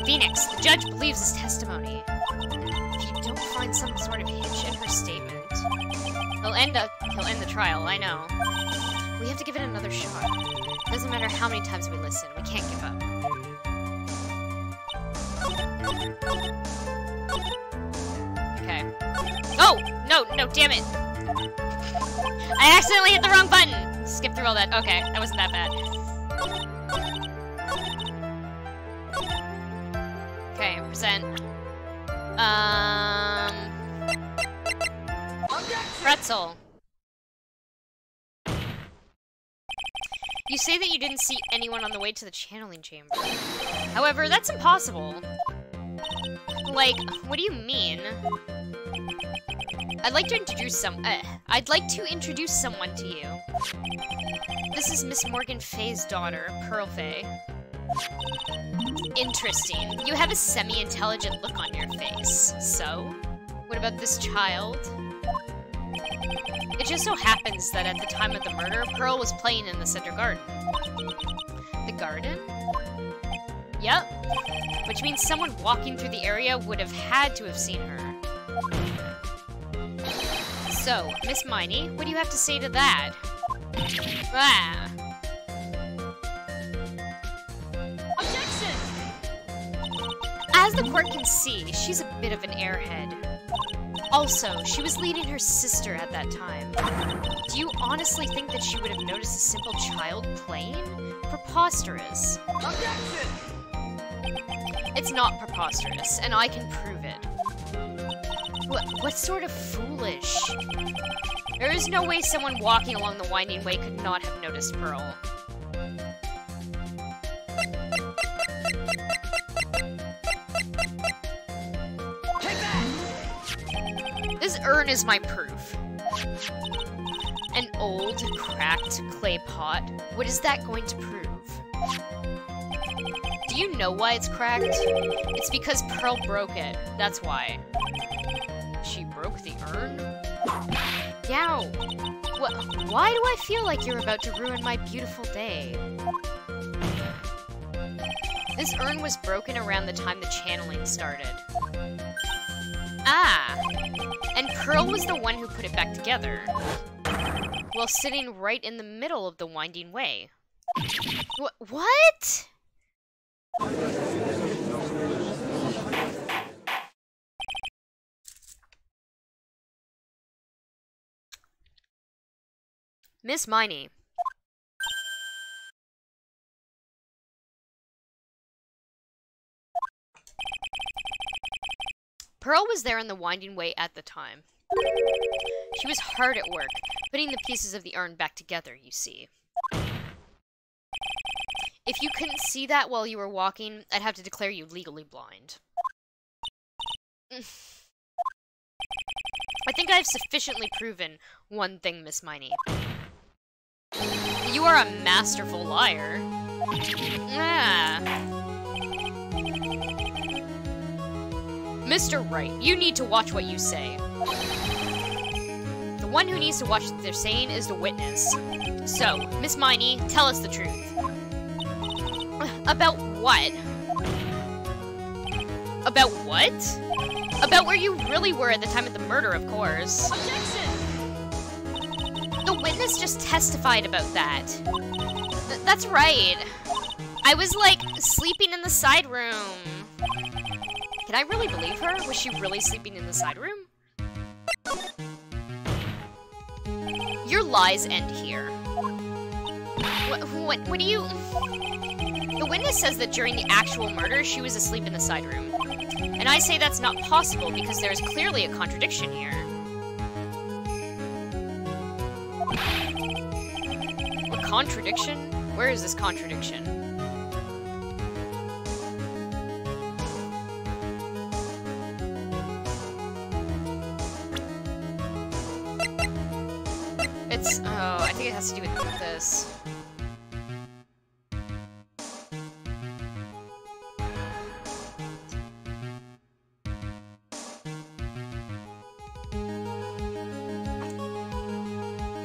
Phoenix, the judge believes his testimony. If you don't find some sort of hitch in her statement, he'll end the trial, I know. We have to give it another shot. Doesn't matter how many times we listen, we can't give up. Okay. Oh! No, damn it! I accidentally hit the wrong button! Skip through all that. Okay, that wasn't that bad. Okay, present. Pretzel. You say that you didn't see anyone on the way to the channeling chamber. However, that's impossible. Like, what do you mean? I'd like to introduce someone to you. This is Miss Morgan Fay's daughter, Pearl Fay. Interesting. You have a semi-intelligent look on your face. So, what about this child? It just so happens that at the time of the murder, Pearl was playing in the center garden. The garden? Yep. Which means someone walking through the area would have had to have seen her. So, Miss Miney, what do you have to say to that? Ah. Objection! As the court can see, she's a bit of an airhead. Also, she was leading her sister at that time. Do you honestly think that she would have noticed a simple child playing? Preposterous. Objection! It's not preposterous, and I can prove it. What sort of foolish? There is no way someone walking along the winding way could not have noticed Pearl. This urn is my proof. old, cracked clay pot. What is that going to prove? Do you know why it's cracked? It's because Pearl broke it. That's why. She broke the urn? Yow! Why do I feel like you're about to ruin my beautiful day? This urn was broken around the time the channeling started. Ah! And Pearl was the one who put it back together, while sitting right in the middle of the winding way. What? Miss Miney. Pearl was there in the winding way at the time. She was hard at work, putting the pieces of the urn back together, you see. If you couldn't see that while you were walking, I'd have to declare you legally blind. I think I've sufficiently proven one thing, Miss Miney. You are a masterful liar. Ah. Mr. Wright, you need to watch what you say. The one who needs to watch what they're saying is the witness. So, Miss Miney, tell us the truth. About what? About what? About where you really were at the time of the murder, of course. Objection! The witness just testified about that. That's right. I was, like, sleeping in the side room. Can I really believe her? Was she really sleeping in the side room? Your lies end here. What do you... The witness says that during the actual murder, she was asleep in the side room. And I say that's not possible because there is clearly a contradiction here. A contradiction? Where is this contradiction? It's... oh, I think it has to do with this.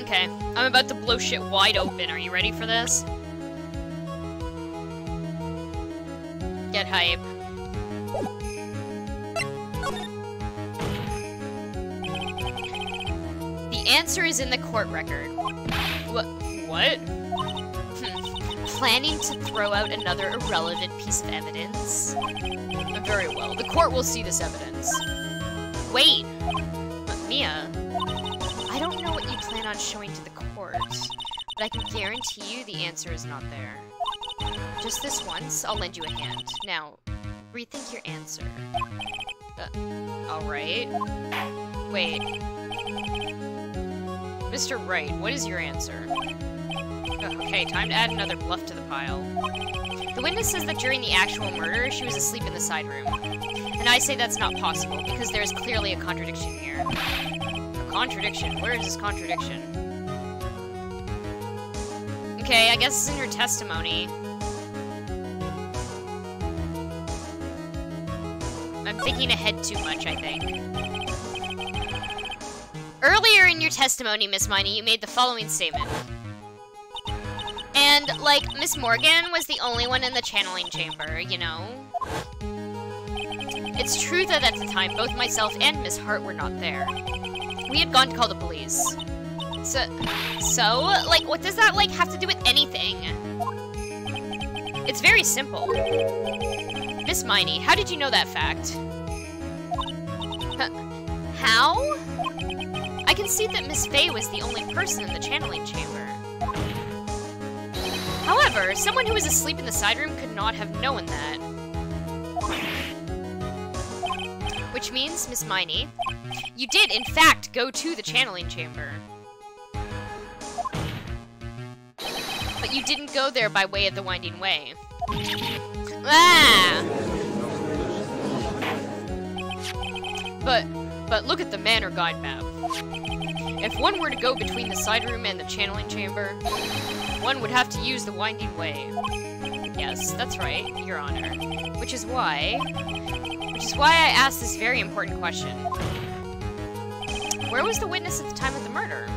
Okay, I'm about to blow shit wide open. Are you ready for this? Get hype. The answer is in the court record. What? Planning to throw out another irrelevant piece of evidence? Very well. The court will see this evidence. Wait! Mia, I don't know what you plan on showing to the court, but I can guarantee you the answer is not there. Just this once, I'll lend you a hand. Now, rethink your answer. Alright. Wait. Mr. Wright, what is your answer? Okay, time to add another bluff to the pile. The witness says that during the actual murder, she was asleep in the side room. And I say that's not possible, because there is clearly a contradiction here. A contradiction? Where is this contradiction? Okay, I guess it's in her testimony. I'm thinking ahead too much, I think. Earlier in your testimony, Miss Miney, you made the following statement. And, like, Miss Morgan was the only one in the channeling chamber, you know? It's true that at the time, both myself and Miss Hart were not there. We had gone to call the police. So, like, what does that, like, have to do with anything? It's very simple. Miss Miney, how did you know that fact? How? I can see that Miss Faye was the only person in the channeling chamber. However, someone who was asleep in the side room could not have known that. Which means, Miss Miney, you did, in fact, go to the channeling chamber. But you didn't go there by way of the winding way. Ah! But look at the manor guide map. If one were to go between the side room and the channeling chamber, one would have to use the winding way. Yes, that's right, Your Honor. Which is why I asked this very important question. Where was the witness at the time of the murder?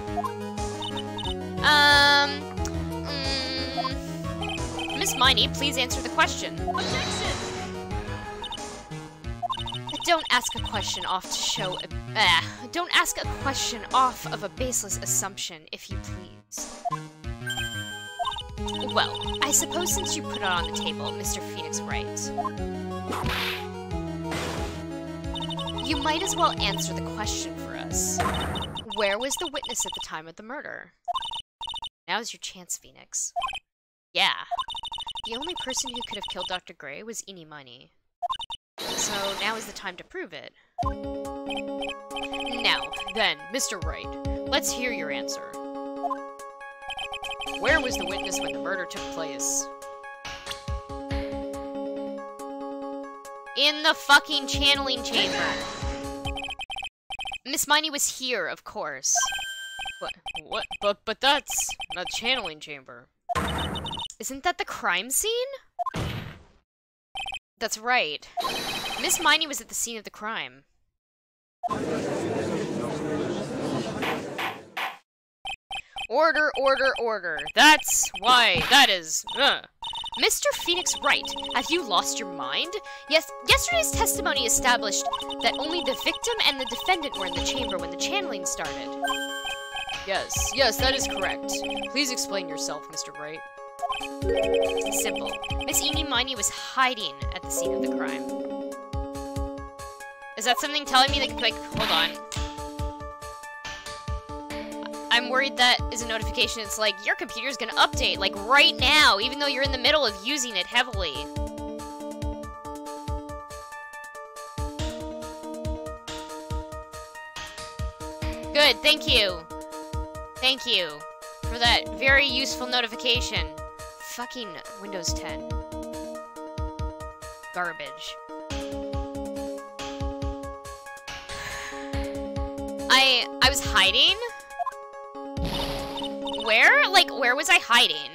Miss Miney, please answer the question. Objection! Don't ask a question off to show don't ask a question off of a baseless assumption, if you please. Well, I suppose since you put it on the table, Mr. Phoenix Wright, you might as well answer the question for us. Where was the witness at the time of the murder? Now's your chance, Phoenix. Yeah. The only person who could have killed Dr. Gray was Eenie Meiny. So now is the time to prove it. Now, then, Mr. Wright, let's hear your answer. Where was the witness when the murder took place? In the fucking channeling chamber. Miss Miney was here, of course. But that's not channeling chamber. Isn't that the crime scene? That's right. Miss Miney was at the scene of the crime. Order, order, order. That's why that is. Mr. Phoenix Wright, have you lost your mind? Yes, yesterday's testimony established that only the victim and the defendant were in the chamber when the channeling started. Yes, that is correct. Please explain yourself, Mr. Wright. Simple. Miss Eenie Meiny was hiding at the scene of the crime. Is that something telling me that, like, hold on. I'm worried that is a notification. It's like, your computer's gonna update, like, right now, even though you're in the middle of using it heavily. Good, thank you. Thank you for that very useful notification. Fucking Windows 10. Garbage. I was hiding? Where? Like, where was I hiding?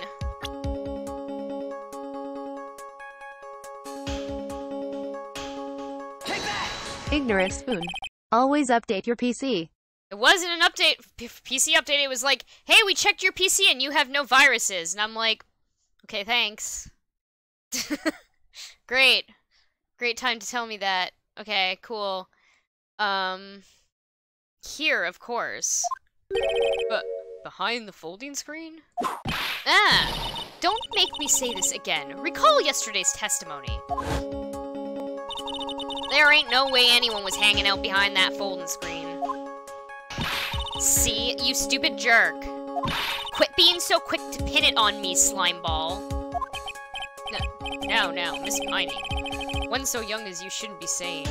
Ignorant Spoon. Always update your PC. It wasn't an update, PC update. It was like, hey, we checked your PC and you have no viruses. And I'm like, okay, thanks. Great. Great time to tell me that. Okay, cool. Here, of course. But behind the folding screen? Ah! Don't make me say this again. Recall yesterday's testimony. There ain't no way anyone was hanging out behind that folding screen. See, you stupid jerk. Quit being so quick to pin it on me, slimeball. Now, Miss Miney. One so young as you shouldn't be saying.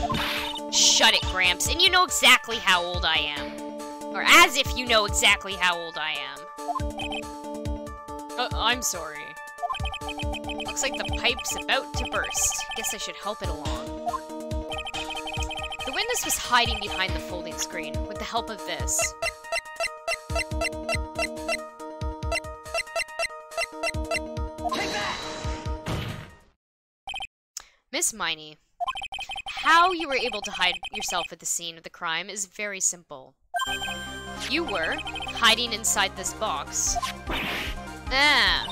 Shut it, Gramps, and you know exactly how old I am. Or as if you know exactly how old I am. I'm sorry. Looks like the pipe's about to burst. Guess I should help it along. The witness was hiding behind the folding screen with the help of this. Miss Miney, how you were able to hide yourself at the scene of the crime is very simple. You were hiding inside this box. Ah,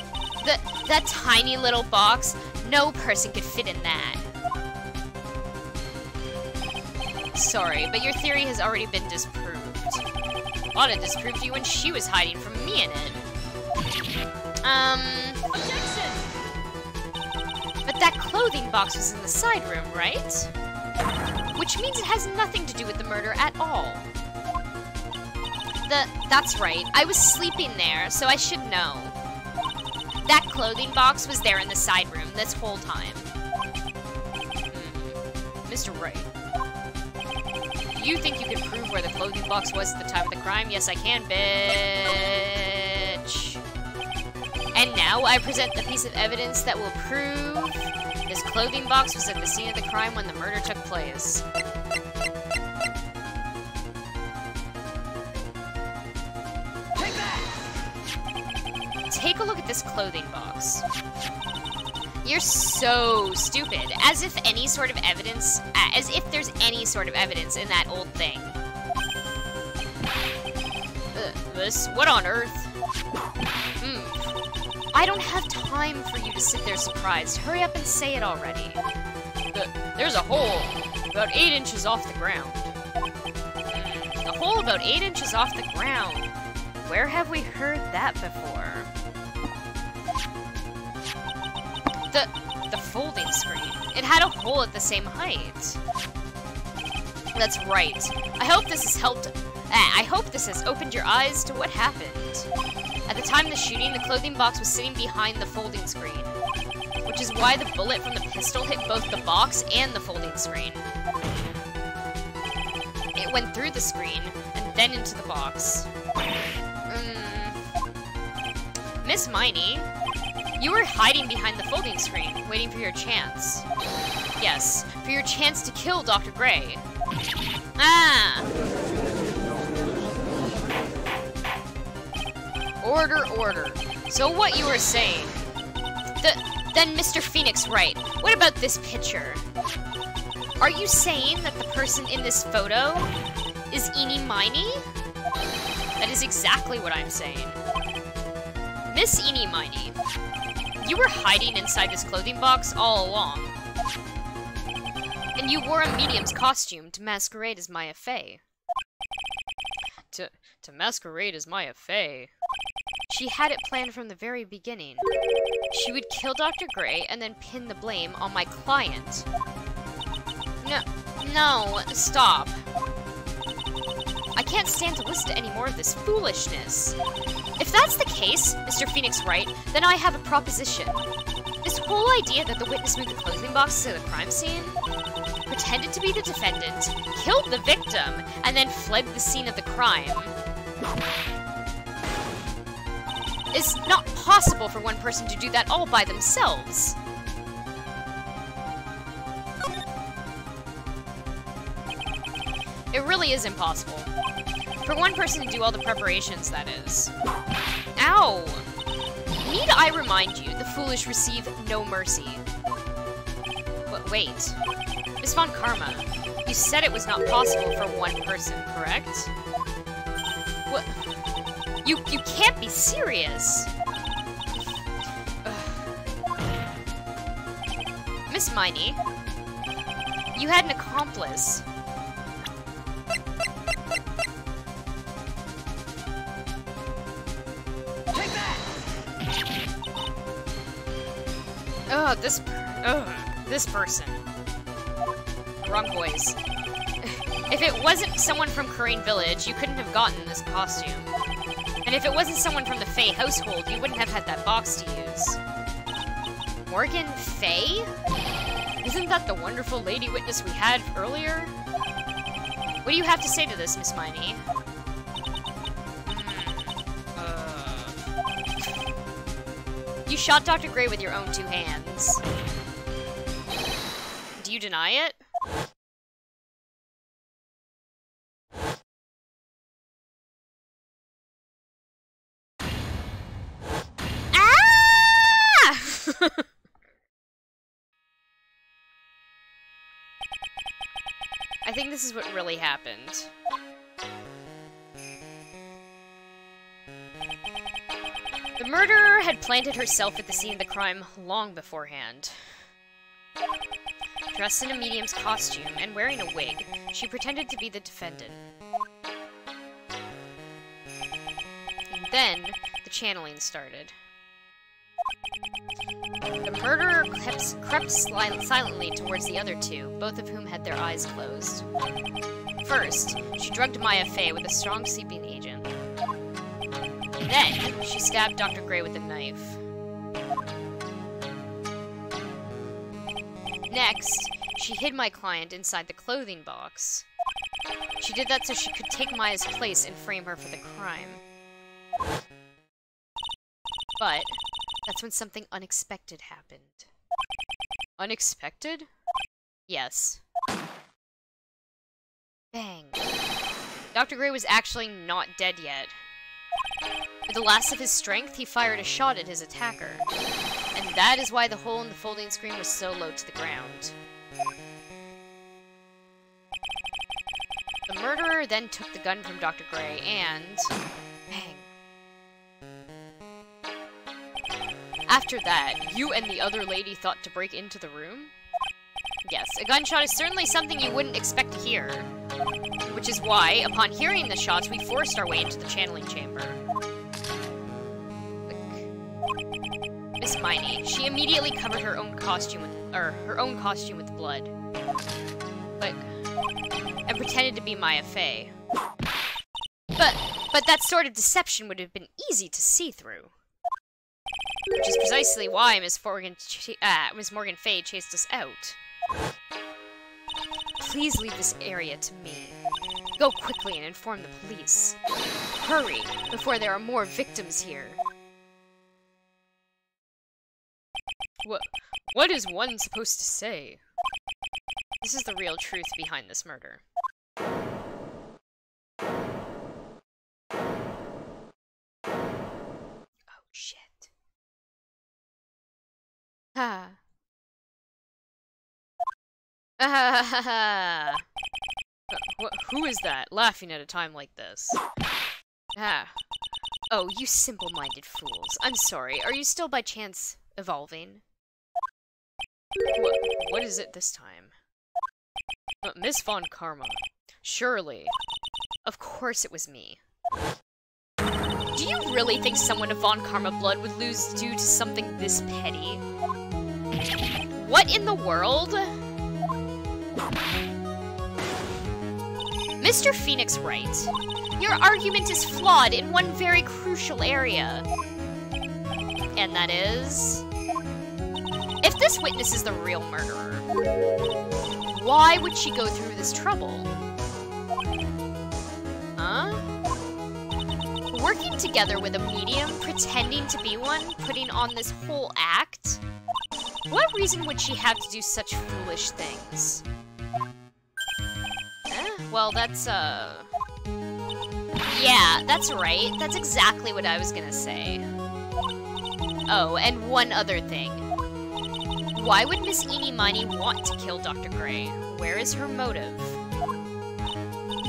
that tiny little box, no person could fit in that. Sorry, but your theory has already been disproved. Lana disproved you when she was hiding from me in it. Objection! But that clothing box was in the side room, right? Which means it has nothing to do with the murder at all. That's right, I was sleeping there, so I should know. That clothing box was there in the side room this whole time. Mr. Wright. You think you can prove where the clothing box was at the time of the crime? Yes, I can, bitch. And now I present the piece of evidence that will prove this clothing box was at the scene of the crime when the murder took place. take a look at this clothing box. You're so stupid. As if any sort of evidence, as if there's any sort of evidence in that old thing. What on earth? I don't have time for you to sit there surprised. Hurry up and say it already. There's a hole about 8 inches off the ground. A hole about 8 inches off the ground. Where have we heard that before? The folding screen. It had a hole at the same height. That's right. I hope this has opened your eyes to what happened. At the time of the shooting, the clothing box was sitting behind the folding screen, which is why the bullet from the pistol hit both the box and the folding screen. It went through the screen and then into the box. Miss Miney, you were hiding behind the folding screen, waiting for your chance. Yes, for your chance to kill Dr. Gray. Ah! Order. So what you were saying? Then Mr. Phoenix Wright, what about this picture? Are you saying that the person in this photo is Eenie Miney? That is exactly what I'm saying. Miss Eenie Miney, you were hiding inside this clothing box all along. And you wore a medium's costume to masquerade as Maya Fey. To masquerade as Maya Fey? She had it planned from the very beginning. She would kill Dr. Gray and then pin the blame on my client. No, stop. I can't stand to listen to any more of this foolishness. If that's the case, Mr. Phoenix Wright, then I have a proposition. This whole idea that the witness moved the clothing box to the crime scene, pretended to be the defendant, killed the victim, and then fled the scene of the crime, it's not possible for one person to do that all by themselves. It really is impossible. For one person to do all the preparations, that is. Ow! Need I remind you, the foolish receive no mercy. But wait. Miss Von Karma, you said it was not possible for one person, correct? What? You can't be serious! Miss Miney, you had an accomplice. Take that! This person. Wrong voice. If it wasn't someone from Coraine Village, you couldn't have gotten this costume. And if it wasn't someone from the Fey household, you wouldn't have had that box to use. Morgan Fey? Isn't that the wonderful lady witness we had earlier? What do you have to say to this, Miss Miney? You shot Dr. Gray with your own 2 hands. Do you deny it? I think this is what really happened. The murderer had planted herself at the scene of the crime long beforehand. Dressed in a medium's costume and wearing a wig, she pretended to be the defendant. And then, the channeling started. The murderer crept silently towards the other 2, both of whom had their eyes closed. First, she drugged Maya Fey with a strong sleeping agent. Then, she stabbed Dr. Gray with a knife. Next, she hid my client inside the clothing box. She did that so she could take Maya's place and frame her for the crime. But that's when something unexpected happened. Unexpected? Yes. Bang. Dr. Gray was actually not dead yet. With the last of his strength, he fired a shot at his attacker. And that is why the hole in the folding screen was so low to the ground. The murderer then took the gun from Dr. Gray and... bang. After that, you and the other lady thought to break into the room? Yes, a gunshot is certainly something you wouldn't expect to hear. Which is why, upon hearing the shots, we forced our way into the channeling chamber. Miss Miney, she immediately covered her own costume with blood. And pretended to be Maya Fey. But that sort of deception would have been easy to see through. Which is precisely why Miss Morgan Fey chased us out. Please leave this area to me. Go quickly and inform the police. Hurry, before there are more victims here. What is one supposed to say? This is the real truth behind this murder. Oh, shit. Ah. Ah. Who is that, laughing at a time like this? Ah. Oh, you simple-minded fools. I'm sorry, are you still by chance evolving? What is it this time? Miss Von Karma. Surely. Of course it was me. Do you really think someone of Von Karma blood would lose due to something this petty? What in the world? Mr. Phoenix Wright, your argument is flawed in one very crucial area. And that is... if this witness is the real murderer, why would she go through this trouble? Huh? Working together with a medium, pretending to be one, putting on this whole act? What reason would she have to do such foolish things? Well, that's, yeah, that's right. That's exactly what I was gonna say. Oh, and one other thing. Why would Miss Eenie Miney want to kill Dr. Gray? Where is her motive?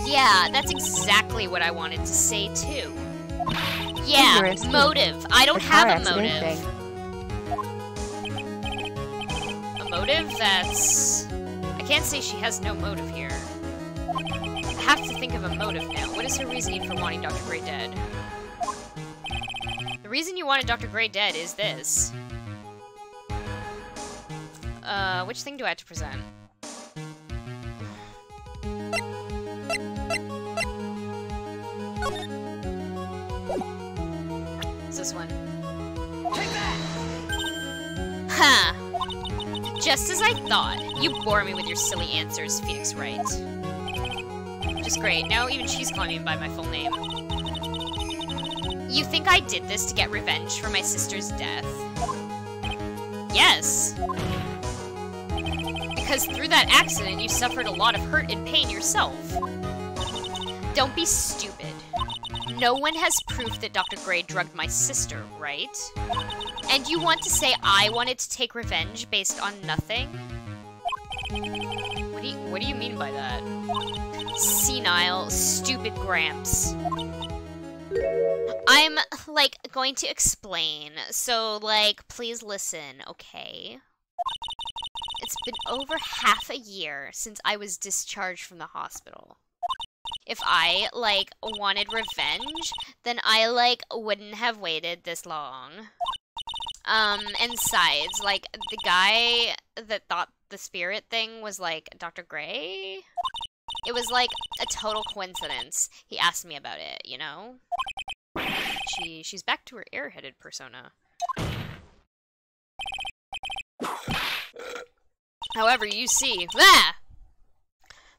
Yeah, that's exactly what I wanted to say, too. Yeah, motive. I don't have a motive. A motive? That's... I can't say she has no motive here. I have to think of a motive now. What is her reasoning for wanting Dr. Gray dead? The reason you wanted Dr. Gray dead is this. Which thing do I have to present? It's this one. Take that! Ha! Just as I thought. You bore me with your silly answers, Phoenix Wright. Just great. Now even she's calling me by my full name. You think I did this to get revenge for my sister's death? Yes. Because through that accident, you suffered a lot of hurt and pain yourself. Don't be stupid. No one has proof that Dr. Gray drugged my sister, right? And you want to say I wanted to take revenge based on nothing? What do you mean by that? Senile, stupid Gramps. I'm, like, going to explain, so, like, please listen, okay? It's been over half a year since I was discharged from the hospital. If I, like, wanted revenge, then I, like, wouldn't have waited this long. And besides, like, the guy that thought the spirit thing was, like, Dr. Gray? It was, like, a total coincidence. He asked me about it, you know? She's back to her airheaded persona. However, you see... Ah!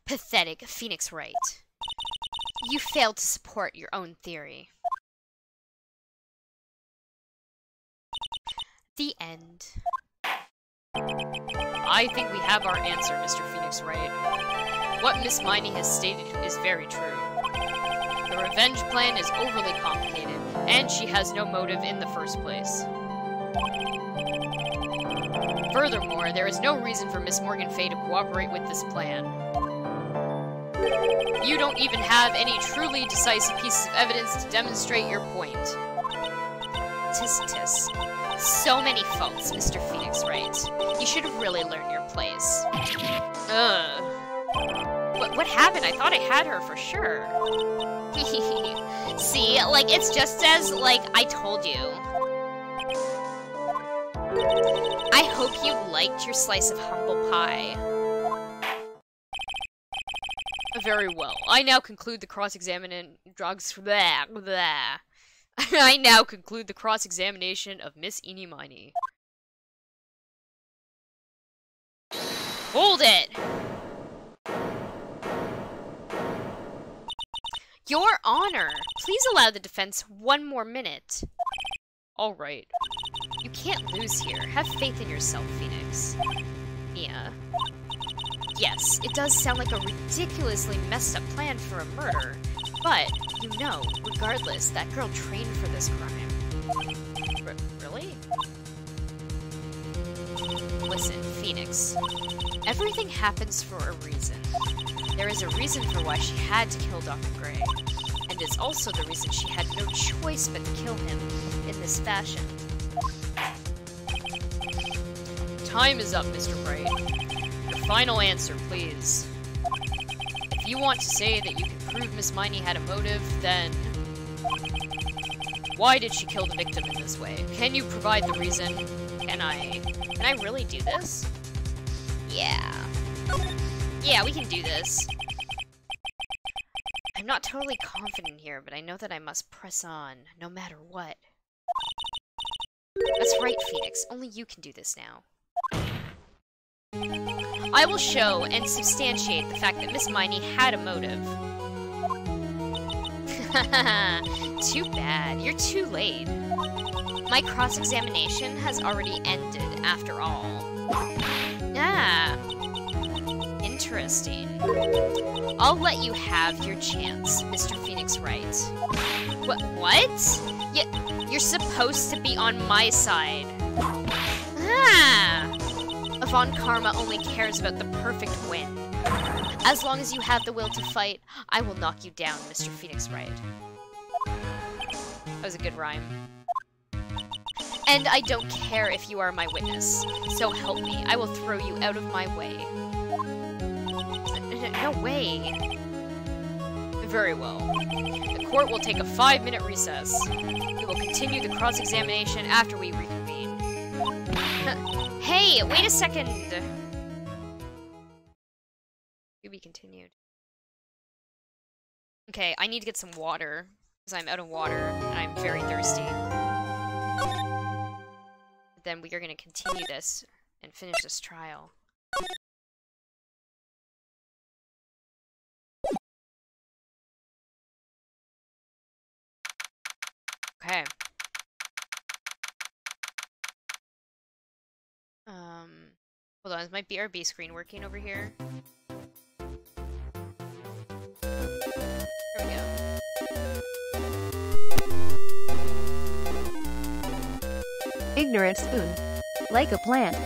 Pathetic Phoenix Wright. You failed to support your own theory. The end. I think we have our answer, Mr. Phoenix Wright. What Miss Miney has stated is very true. The revenge plan is overly complicated, and she has no motive in the first place. Furthermore, there is no reason for Miss Morgan Fay to cooperate with this plan. You don't even have any truly decisive pieces of evidence to demonstrate your point. Tis. So many faults, Mr. Phoenix Wright. You should have really learned your place. What happened? I thought I had her for sure. See, like, it's just as, like, I told you. I hope you liked your slice of humble pie. Very well. I now conclude the cross-examination I now conclude the cross-examination of Miss Eenie Meenie. Hold it! Your Honor, please allow the defense 1 more minute. All right. You can't lose here. Have faith in yourself, Phoenix. Mia. Yes, it does sound like a ridiculously messed up plan for a murder, but, you know, regardless, that girl trained for this crime. Really? Listen, Phoenix. Everything happens for a reason. There is a reason for why she had to kill Dr. Gray, and it's also the reason she had no choice but to kill him in this fashion. Time is up, Mr. Wright. Your final answer, please. If you want to say that you can prove Miss Meenie had a motive, then... why did she kill the victim in this way? Can you provide the reason? Can I really do this? Yeah. Yeah, we can do this. I'm not totally confident here, but I know that I must press on, no matter what. That's right, Phoenix. Only you can do this now. I will show and substantiate the fact that Miss Meenie had a motive. Too bad. You're too late. My cross-examination has already ended, after all. Ah. Interesting. I'll let you have your chance, Mr. Phoenix Wright. What? You're supposed to be on my side. Ah! Von Karma only cares about the perfect win. As long as you have the will to fight, I will knock you down, Mr. Phoenix Wright. That was a good rhyme. And I don't care if you are my witness. So help me, I will throw you out of my way. No way. Very well. The court will take a 5-minute recess. We will continue the cross-examination after we reconvene. Hey, wait a second! To be continued. Okay, I need to get some water, because I'm out of water, and I'm very thirsty. Then we are going to continue this, and finish this trial. Okay. Hold on, is my BRB screen working over here? There we go. Ignorant spoon. Like a plant.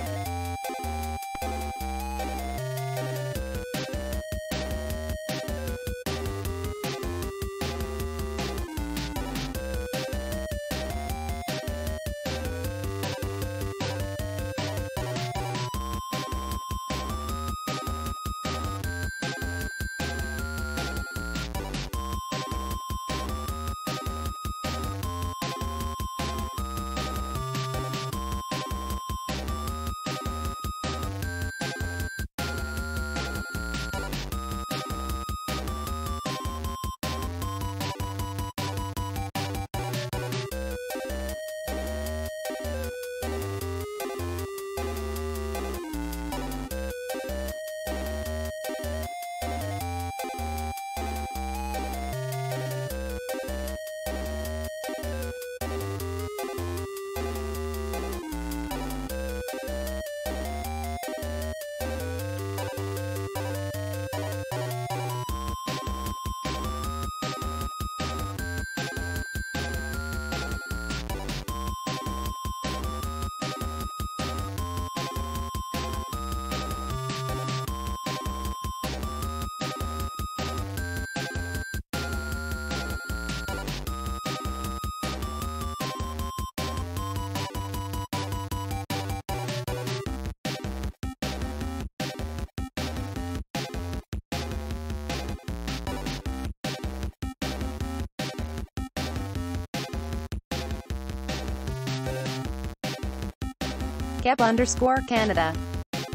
Cap_Canada.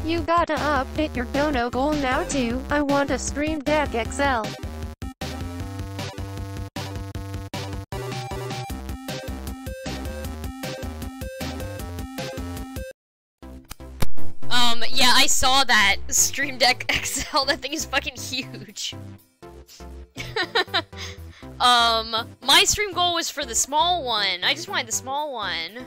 You gotta update your dono goal now too. I want a Stream Deck XL. Yeah, I saw that Stream Deck XL. That thing is fucking huge. My stream goal was for the small one. I just wanted the small one.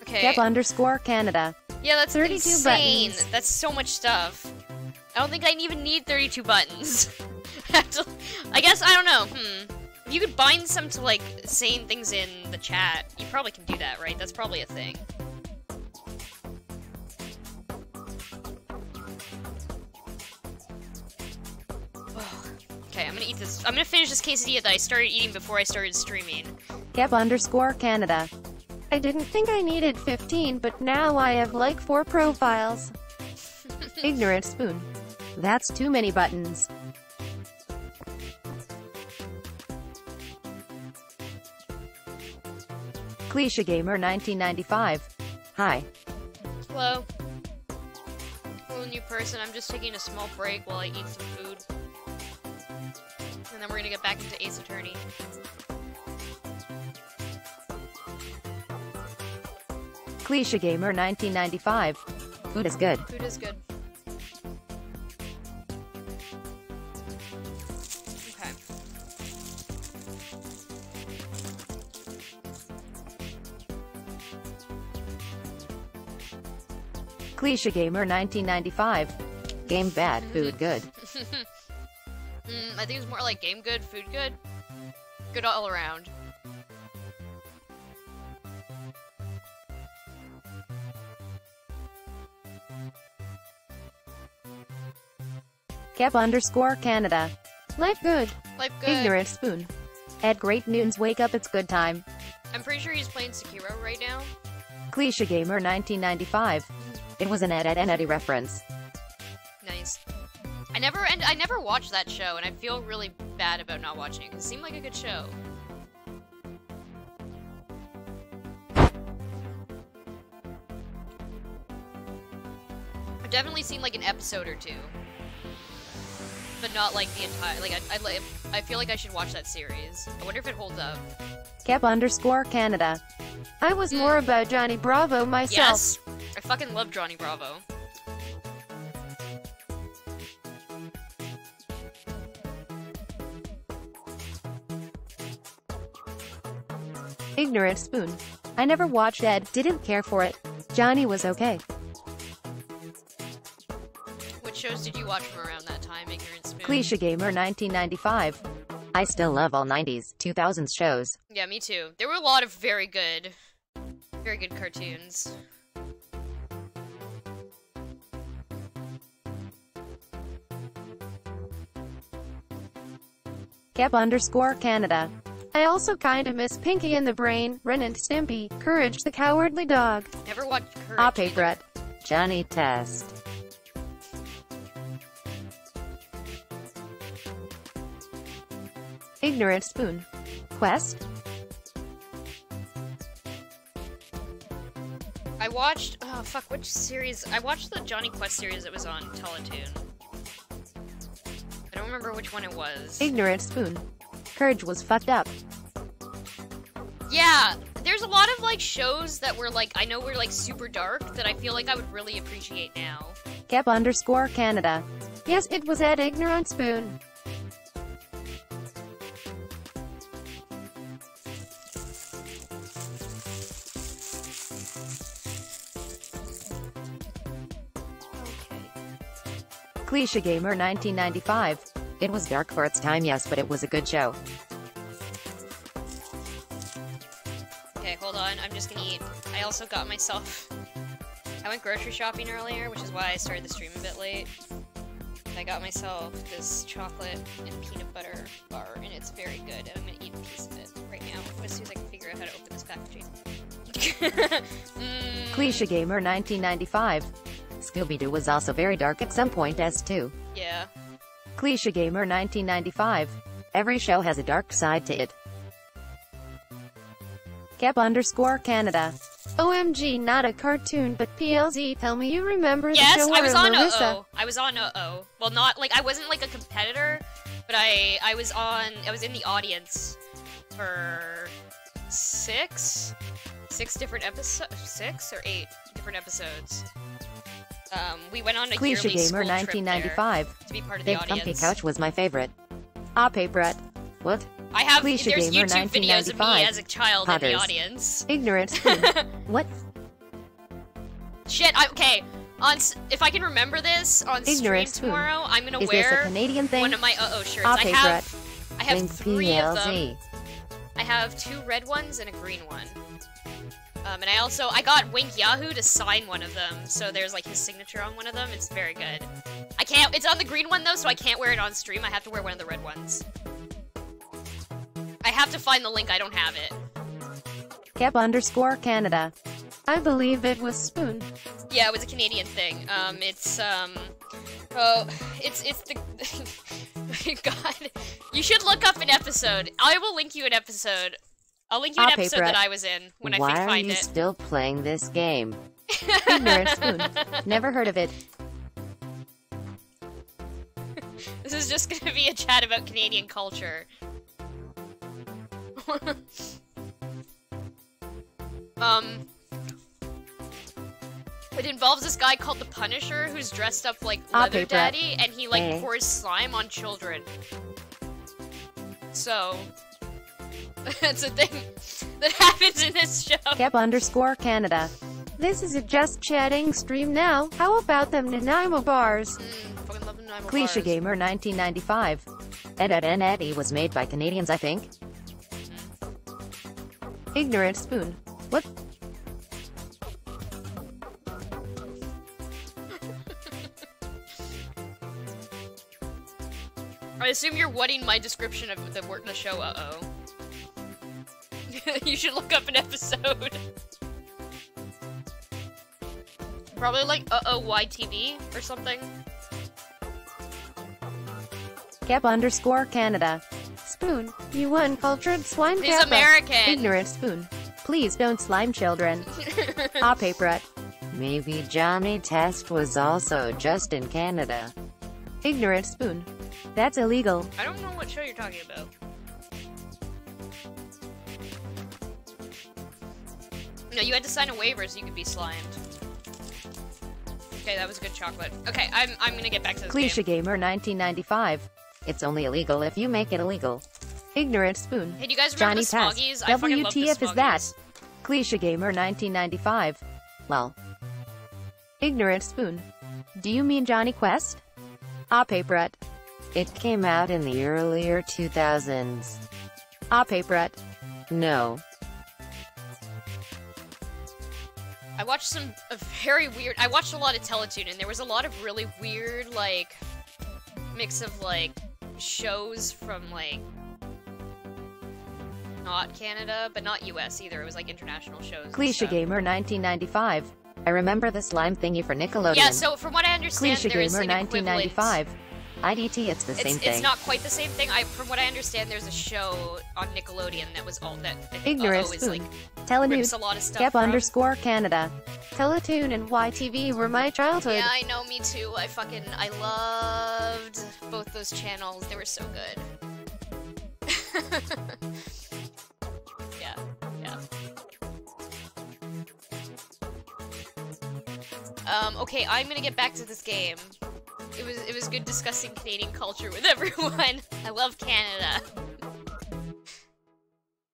Okay. Cap_Canada. Yeah, that's 32 insane. buttons. That's so much stuff. I don't think I even need 32 buttons. I guess, I don't know. If you could bind some to, like, saying things in the chat, you probably can do that, right? That's probably a thing. Okay, I'm gonna eat this. I'm gonna finish this quesadilla that I started eating before I started streaming. Cap_Canada. I didn't think I needed 15, but now I have like 4 profiles. Ignorant Spoon. That's too many buttons. Cliche Gamer 1995. Hi. Hello. Hello, new person. I'm just taking a small break while I eat some food. And then we're gonna get back into Ace Attorney. Cliche Gamer 1995. Food is good. Food is good. Okay. Cliche Gamer 1995. Game bad, food good. I think it's more like game good, food good. Good all around. Cap_Canada. Life good. Life good. Ignorant Spoon. At Great Noons wake up it's good time. I'm pretty sure he's playing Sekiro right now. Cliche Gamer 1995. It was an Ed and Eddie reference. Nice. I never watched that show, and I feel really bad about not watching it, because it seemed like a good show. I've definitely seen, like, an episode or two. But not, like, the entire... Like, I feel like I should watch that series. I wonder if it holds up. Cap_Canada. I was more about Johnny Bravo myself. Yes! I fucking love Johnny Bravo. Ignorant Spoon. I never watched Ed, didn't care for it. Johnny was okay. What shows did you watch from around that time, Ignorant Spoon? Cliche Gamer 1995. I still love all 90s, 2000s shows. Yeah, me too. There were a lot of very good cartoons. Cap_Canada. I also kinda miss Pinky and the Brain, Ren and Stimpy, Courage the Cowardly Dog. Never watched Courage. Ape Brett. Johnny Test. Ignorant Spoon. Quest. I watched, oh fuck, which series? I watched the Johnny Quest series that was on Teletoon. I don't remember which one it was. Ignorant Spoon. Courage was fucked up. Yeah, there's a lot of like shows that were like, I know were like super dark that I feel like I would really appreciate now. Cap_Canada. Yes, it was at Ignorant Spoon. Cliche Gamer 1995. It was dark for its time, yes, but it was a good show. Okay, hold on, I'm just gonna eat. I also got myself... I went grocery shopping earlier, which is why I started the stream a bit late. I got myself this chocolate and peanut butter bar, and it's very good, and I'm gonna eat a piece of it right now, as soon as I can figure out how to open this packaging. Cliche Gamer 1995. Scooby-Doo was also very dark at some point as too. Yeah. Cliche Gamer 1995. Every show has a dark side to it. Kep_Canada. OMG, not a cartoon, but PLZ, tell me you remember the Yes, show I where was on Larissa... Uh-oh. I was on Uh-oh. Well, not, like, I wasn't, like, a competitor, but I was in the audience for 6 different episodes, 6 or 8 different episodes. We went on a yearly Cliche school Gamer trip 1995. there to be part of the Big Comfy audience. Couch was my favorite. Ape Brett. What? I have, Cliche there's Gamer YouTube videos of me 1995. as a child in Potters. the audience. Ignorant Spoon. What? Shit, okay. If I can remember this, on stream Ignorant Spoon. tomorrow, I'm gonna Is this a wear Canadian thing? one of my Uh-oh shirts. Ape Brett. I have Think 3 of them. PLZ. I have 2 red ones and a green one. And I got Wink Yahoo to sign one of them, so there's like his signature on one of them. It's very good. It's on the green one though, so I can't wear it on stream. I have to wear one of the red ones. I have to find the link, I don't have it. Kep_Canada. I believe it was Spoon. Yeah, it was a Canadian thing. It's the... God. You should look up an episode. I will link you an episode. I'll link you an episode that I was in when I Why are find you it. still playing this game? Ignorant Spoon. Never heard of it. This is just gonna be a chat about Canadian culture. It involves this guy called the Punisher who's dressed up like Leather Brett. Daddy, and he like Eh. pours slime on children. So that's a thing that happens in this show. Kep_Canada. This is a just chatting stream now. How about them Nanaimo bars? Fucking love the Nanaimo Cliche bars. Gamer 1995. Ed and Eddie was made by Canadians, I think. Ignorant Spoon. What? I assume you're whatting my description of the show Uh-Oh. You should look up an episode. Probably like Uh-Oh YTV or something. Kep_Canada. Spoon, you uncultured swine He's kappa. American. Ignorant Spoon. Please don't slime children. Ape Brett. Maybe Johnny Test was also just in Canada. Ignorant Spoon. That's illegal. I don't know what show you're talking about. No, you had to sign a waiver so you could be slimed. Okay, that was good chocolate. Okay, I'm gonna get back to this Cliche game. Gamer 1995. It's only illegal if you make it illegal. Ignorant Spoon. Hey, do you guys remember Johnny the Test. Smoggies? I fucking love the WTF is that? Smoggies. Cliche Gamer 1995. Well, Ignorant Spoon. Do you mean Johnny Quest? Ape Brett. it came out in the earlier 2000s. Ape Brett. No. I watched I watched a lot of Teletoon, and there was a lot of really weird, like, mix of, like, shows from, like, not Canada, but not US either. It was, like, international shows. and Cliche stuff. Gamer 1995. I remember the slime thingy for Nickelodeon. Yeah, so from what I understand, Cliche there is Gamer an equivalent. 1995. IDT, it's the same thing. It's not quite the same thing. From what I understand, there's a show on Nickelodeon that was all that. I think Ignorant Uh-Oh is, Spoon. like, Telling you. rips a lot of stuff from. Kep_Canada. Teletoon and YTV were my childhood. Yeah, I know, me too. I loved both those channels. They were so good. Yeah. Okay, I'm gonna get back to this game. It was good discussing Canadian culture with everyone. I love Canada.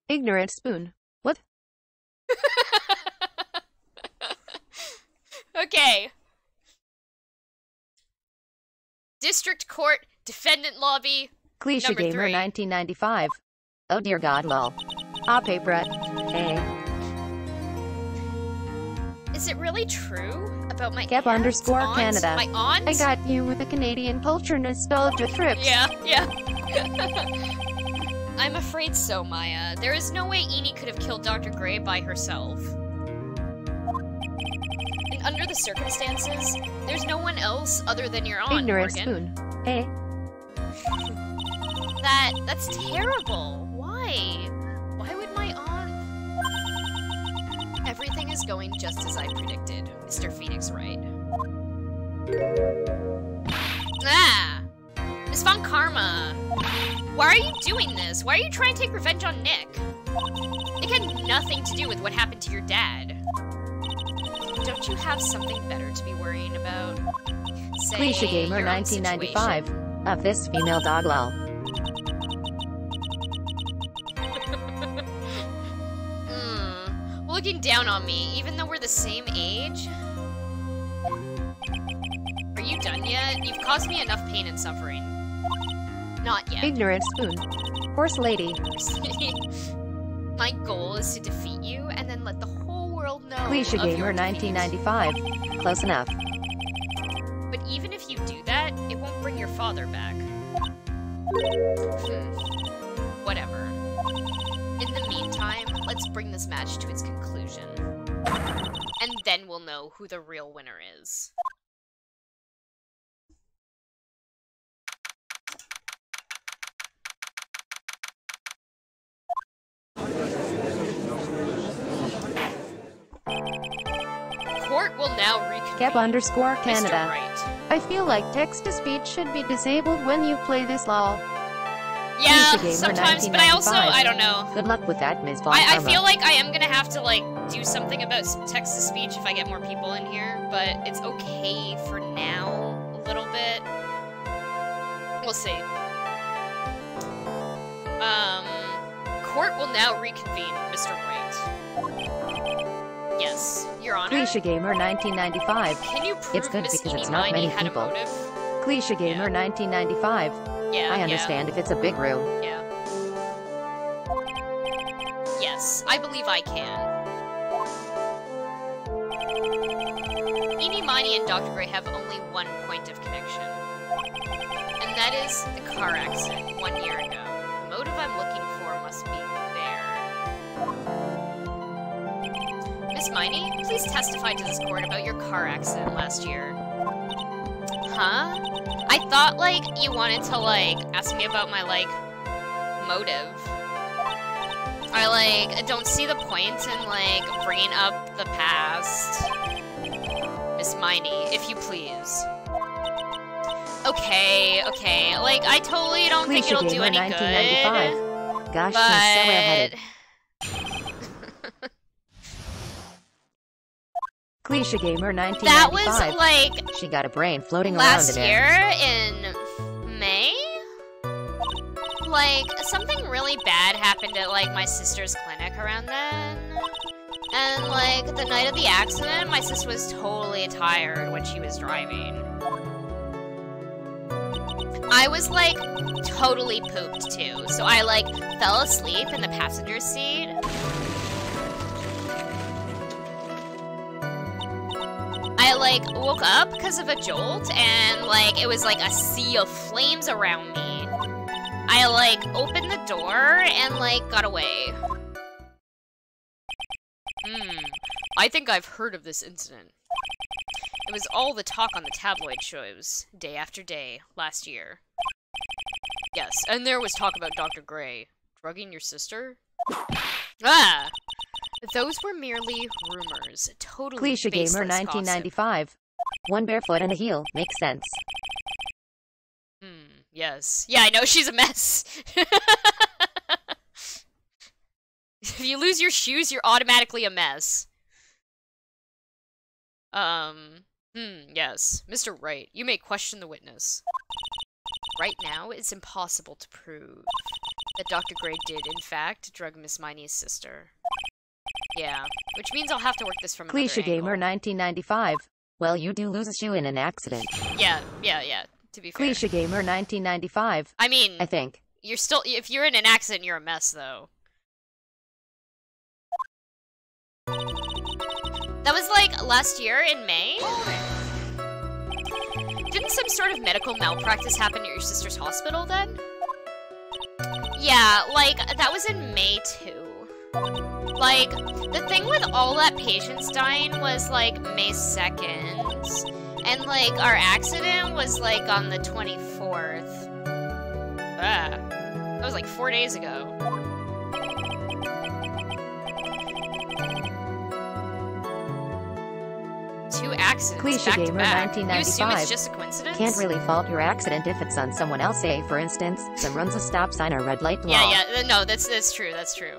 Ignorant Spoon. What? Okay. District Court, Defendant Lobby. Cliche Number Gamer 3. 1995. Oh dear god, lol. Ape Brett. Hey. Is it really true about my Kep_Canada. My aunt? I got you with a Canadian culture nostalgia trip. Yeah. I'm afraid so, Maya. There is no way Enid could have killed Dr. Gray by herself. And under the circumstances, there's no one else other than your aunt, Ignorant Morgan. Spoon. Hey. That's terrible. Why? Why would my aunt... is going just as I predicted, Mr. Phoenix Wright. Ah! Miss Von Karma! Why are you doing this? Why are you trying to take revenge on Nick? Nick had nothing to do with what happened to your dad. Don't you have something better to be worrying about? Say Cliche Gamer your own 1995. situation. Of this female dog lol. Looking down on me, even though we're the same age? Are you done yet? You've caused me enough pain and suffering. Not yet. Ignorant spoon. Horse lady. My goal is to defeat you and then let the whole world know Cliche of your Gamer defeat. 1995. Close enough. But even if you do that, it won't bring your father back. Whatever. In the meantime, let's bring this match to its conclusion. And then we'll know who the real winner is. Court will now reconvene. Cap_Canada. Mr. Wright. I feel like text-to-speech should be disabled when you play this lol. Yeah, Cliche Gamer sometimes, but I also, 1995. I don't know. Good luck with that, Ms. Von I Karma. feel like I am gonna have to, like, do something about text-to-speech if I get more people in here, but it's okay for now, a little bit. We'll see. Court will now reconvene, Mr. Wright. Yes, Your Honor. Cliche Gamer 1995. Can you prove It's good Miss because it's Eeny not Miny many had people. a motive? Cliche Gamer 1995. Yeah, I understand if it's a big room. Yeah. Yes, I believe I can. Eeny Miny and Dr. Gray have only one point of connection. And that is the car accident 1 year ago. The motive I'm looking for must be there. Miss Miny, please testify to this court about your car accident last year. Huh? I thought, like, you wanted to, like, ask me about my, like, motive. I, like, don't see the point in, like, bringing up the past. Miss Miny, if you please. Okay, okay. Like, I totally don't think Cliche it'll do Gamer any 1995. good. Gosh, she's so airheaded. Cliche Gamer 1995. That was, like, She got a brain floating last around in year air. in May? Like, something really bad happened at, like, my sister's clinic around then. And, like, the night of the accident, my sister was totally tired when she was driving. I was, like, totally pooped, too. So I, like, fell asleep in the passenger seat. I, like, woke up because of a jolt, and, like, it was, like, a sea of flames around me. I, like, opened the door and, like, got away. I think I've heard of this incident. It was all the talk on the tabloid shows, day after day, last year. Yes, and there was talk about Dr. Gray. Drugging your sister? Ah! Those were merely rumors. Totally Cliche baseless Gamer 1995. gossip. One barefoot and a heel. Makes sense. Yes. Yeah, I know, she's a mess. If you lose your shoes, you're automatically a mess. Yes. Mr. Wright, you may question the witness. Right now, it's impossible to prove that Dr. Gray did, in fact, drug Miss Miny's sister. Yeah, which means I'll have to work this from another Cliche angle. Gamer 1995. Well, you do lose a shoe in an accident. Yeah, to be fair. Cliche Gamer 1995. I mean, I think. you're still, if you're in an accident, you're a mess, though. That was, like, last year in May? Didn't some sort of medical malpractice happen at your sister's hospital, then? Yeah, like, that was in May, too. Like, the thing with all that patients dying was, like, May 2nd. And, like, our accident was, like, on the 24th. Ah. That was, like, 4 days ago. accidents Cliche back to Gamer back. You assume 1995. it's just a coincidence? Can't really fault your accident if it's on someone else. Say, for instance, some runs a stop sign or red light law. Yeah, no, that's true, that's true.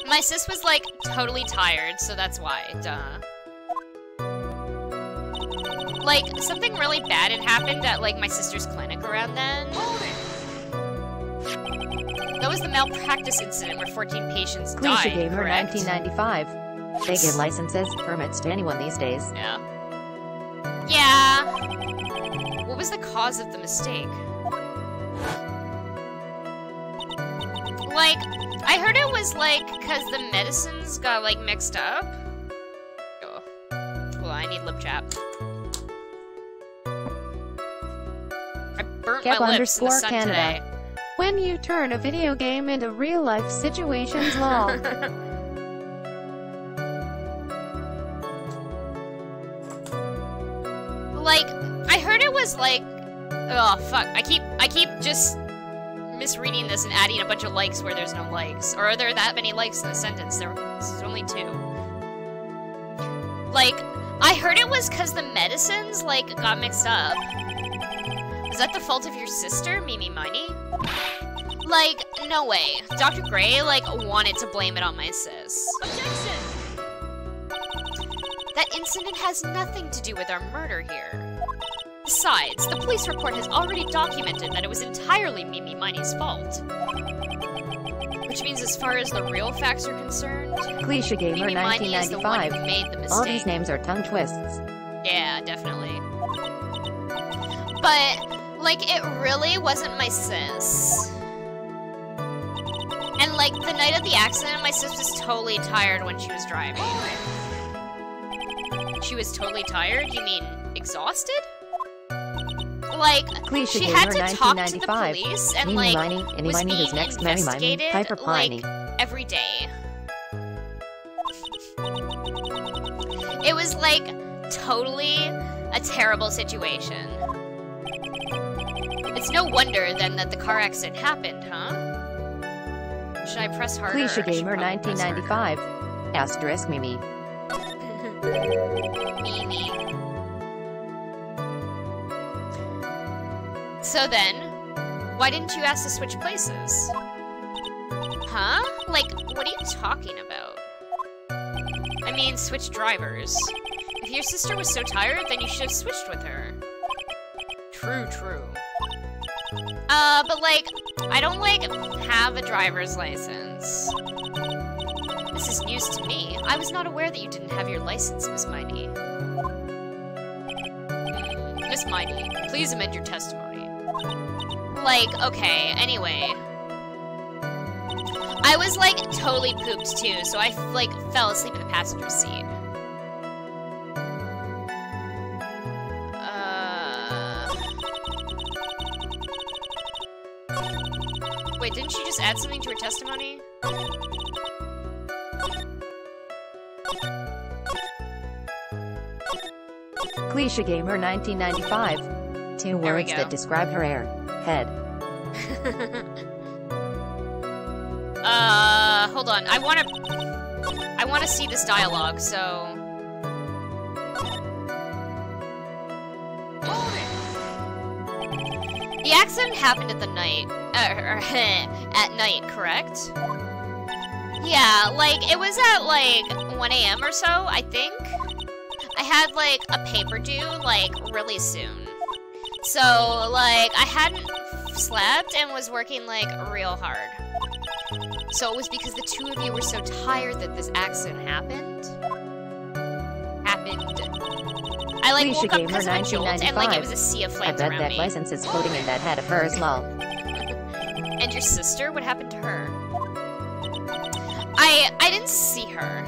My sis was, like, totally tired, so that's why, duh. Like, something really bad had happened at, like, my sister's clinic around then. That was the malpractice incident where 14 patients Cliche died, Gamer correct? 1995. They give licenses, permits to anyone these days. Yeah. Yeah. What was the cause of the mistake? Like, I heard it was, like, because the medicines got, like, mixed up. Oh. Well, I need lip chap. I burnt Cap my lips in the underscore sun Canada. today. When you turn a video game into real-life situations, lol. Like, I heard it was like, oh fuck, I keep just misreading this and adding a bunch of likes where there's no likes. Or are there that many likes in the sentence? There's only 2. Like, I heard it was because the medicines, like, got mixed up. Was that the fault of your sister, Mimi Miney? Like, no way. Dr. Gray, like, wanted to blame it on my sis. Objection! That incident has nothing to do with our murder here. Besides, the police report has already documented that it was entirely Mimi Miney's fault. Which means as far as the real facts are concerned, Cliche Gamer Mimi Miney is the one 1995. who made the mistake. All these names are tongue twists. Yeah, definitely. But, like, it really wasn't my sis. And, like, the night of the accident, my sis was totally tired when she was driving. She was totally tired? You mean exhausted? Like, Cliche she Gamer had to talk to the 1995. police and, Mimi like, Miney, any was Miney being who's next, Mary Miney, investigated, Piper like, Piney. every day. It was, like, totally a terrible situation. It's no wonder, then, that the car accident happened, huh? Should I press harder? Cliche I should Gamer probably press harder. 1995. Asterisk Mimi. Mimi. So then, why didn't you ask to switch places? Huh? Like, what are you talking about? I mean, switch drivers. If your sister was so tired, then you should have switched with her. True, true. But like, I don't, like, have a driver's license. This is news to me. I was not aware that you didn't have your license, Miss Miney. Miss Miney, please amend your testimony. Like, okay, anyway. I was, like, totally pooped, too, so I, like, fell asleep in the passenger seat. Wait, didn't she just add something to her testimony? Cliche Gamer 1995. 2 words go. that describe her hair. Head. Hold on. I wanna see this dialogue, so... The accident happened at the night, at night, correct? Yeah, like, it was at, like, 1 AM or so, I think. I had, like, a paper due, like, really soon. So, like, I hadn't slept and was working, like, real hard. So it was because the 2 of you were so tired that this accident happened? I, like, Cliche woke up Gamer because of a jolt, and, like, it was a sea of I flames bet around that me. license is floating in that hat of hers, lol. And your sister? What happened to her? I didn't see her.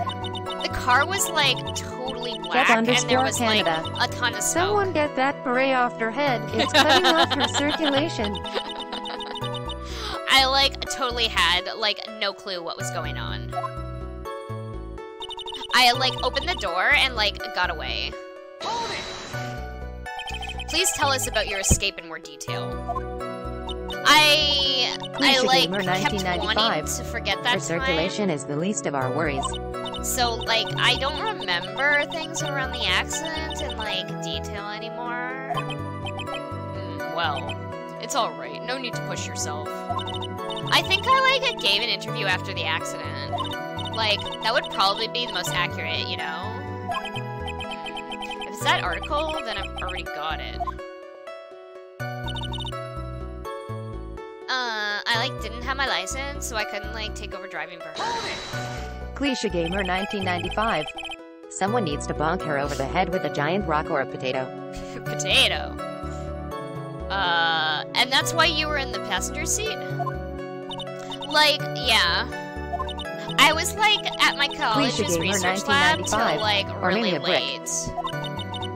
The car was, like, totally black, and there was, Canada. like, a ton of smoke. Someone get that beret off her head. It's cutting off her circulation. I, like, totally had, like, no clue what was going on. I, like, opened the door and, like, got away. Please tell us about your escape in more detail. I like Gamer kept wanting 1995. to forget that Her circulation is the least of our worries. time. So like I don't remember things around the accident in like detail anymore. Well, it's all right. No need to push yourself. I think I like gave an interview after the accident. Like that would probably be the most accurate, you know. If it's that article, then I've already got it. I like didn't have my license, so I couldn't like take over driving for her. Cliche Gamer 1995. Someone needs to bonk her over the head with a giant rock or a potato. Potato. And that's why you were in the passenger seat? Like, yeah. I was like at my college's Cliche Gamer research lab till 1995, like or really maybe a brick. late.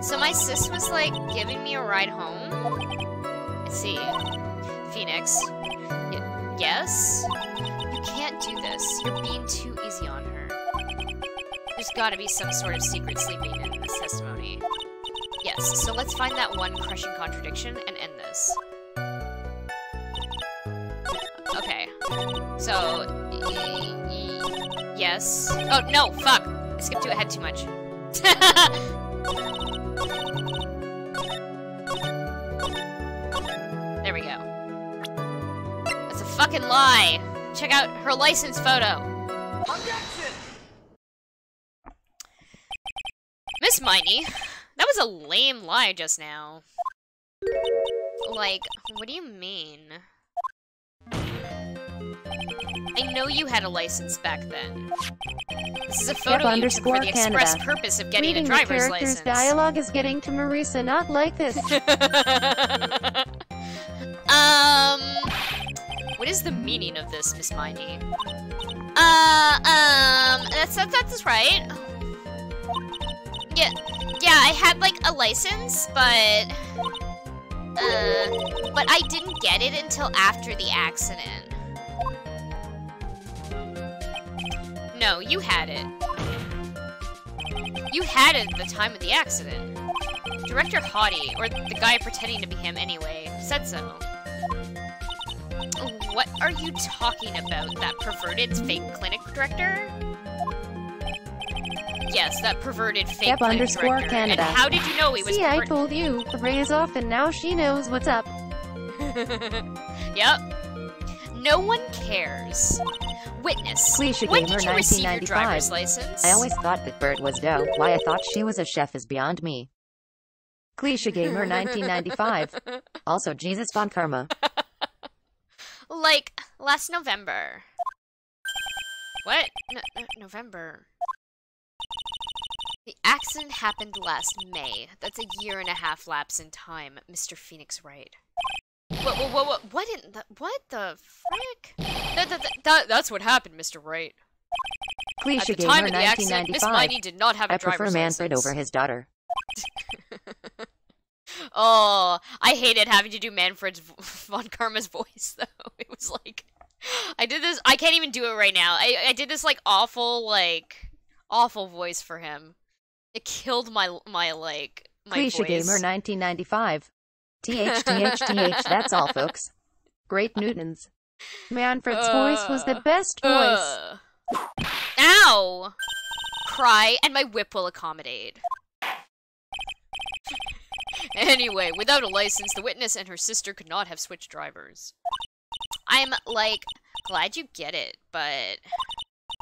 So my sis was like giving me a ride home. Let's see. Phoenix. Yes? You can't do this. You're being too easy on her. There's gotta be some sort of secret sleeping in this testimony. Yes, so let's find that one crushing contradiction and end this. Okay. So, yes. Oh, no, fuck! I skipped ahead too much. There we go. That's a fucking lie! Check out her license photo! Objection! Miss Miney, that was a lame lie just now. Like, what do you mean? I know you had a license back then. This is a photo you took for the express Canada. purpose of getting Reading a the driver's character's license. dialogue is getting to Marisa not like this. What is the meaning of this, Miss Miney? That's right. Yeah, I had like a license, but I didn't get it until after the accident. No, you had it. You had it at the time of the accident. Director Haughty, or the guy pretending to be him anyway, said so. What are you talking about? That perverted fake clinic director? Yes, that perverted fake clinic director. Canada. And how did you know he was See, I perverted? told you. The ray is off and now she knows what's up. Yep. No one cares. Witness. Cliche When Gamer did you receive your 1995. driver's license? I always thought that Bert was dough. Why I thought she was a chef is beyond me. Cliche Gamer 1995. Also, Jesus von Karma. Like, last November. What? November. The accident happened last May. That's a 1.5 lapse in time, Mr. Phoenix Wright. What in the... What the frick? That's what happened, Mr. Wright. Cliche At the time Gamer of the accident, Miss 1995. Miney did not have a I driver's prefer Manfred license. over his daughter. Oh, I hated having to do Manfred's Von Karma's voice, though. It was like... I did this... I can't even do it right now. I did this, like, awful voice for him. It killed my Cliche voice. Gamer 1995. TH, that's all, folks. Great Newtons. Manfred's voice was the best voice. Ow! Cry, and my whip will accommodate. Anyway, without a license, the witness and her sister could not have switched drivers. I'm, like, glad you get it, but...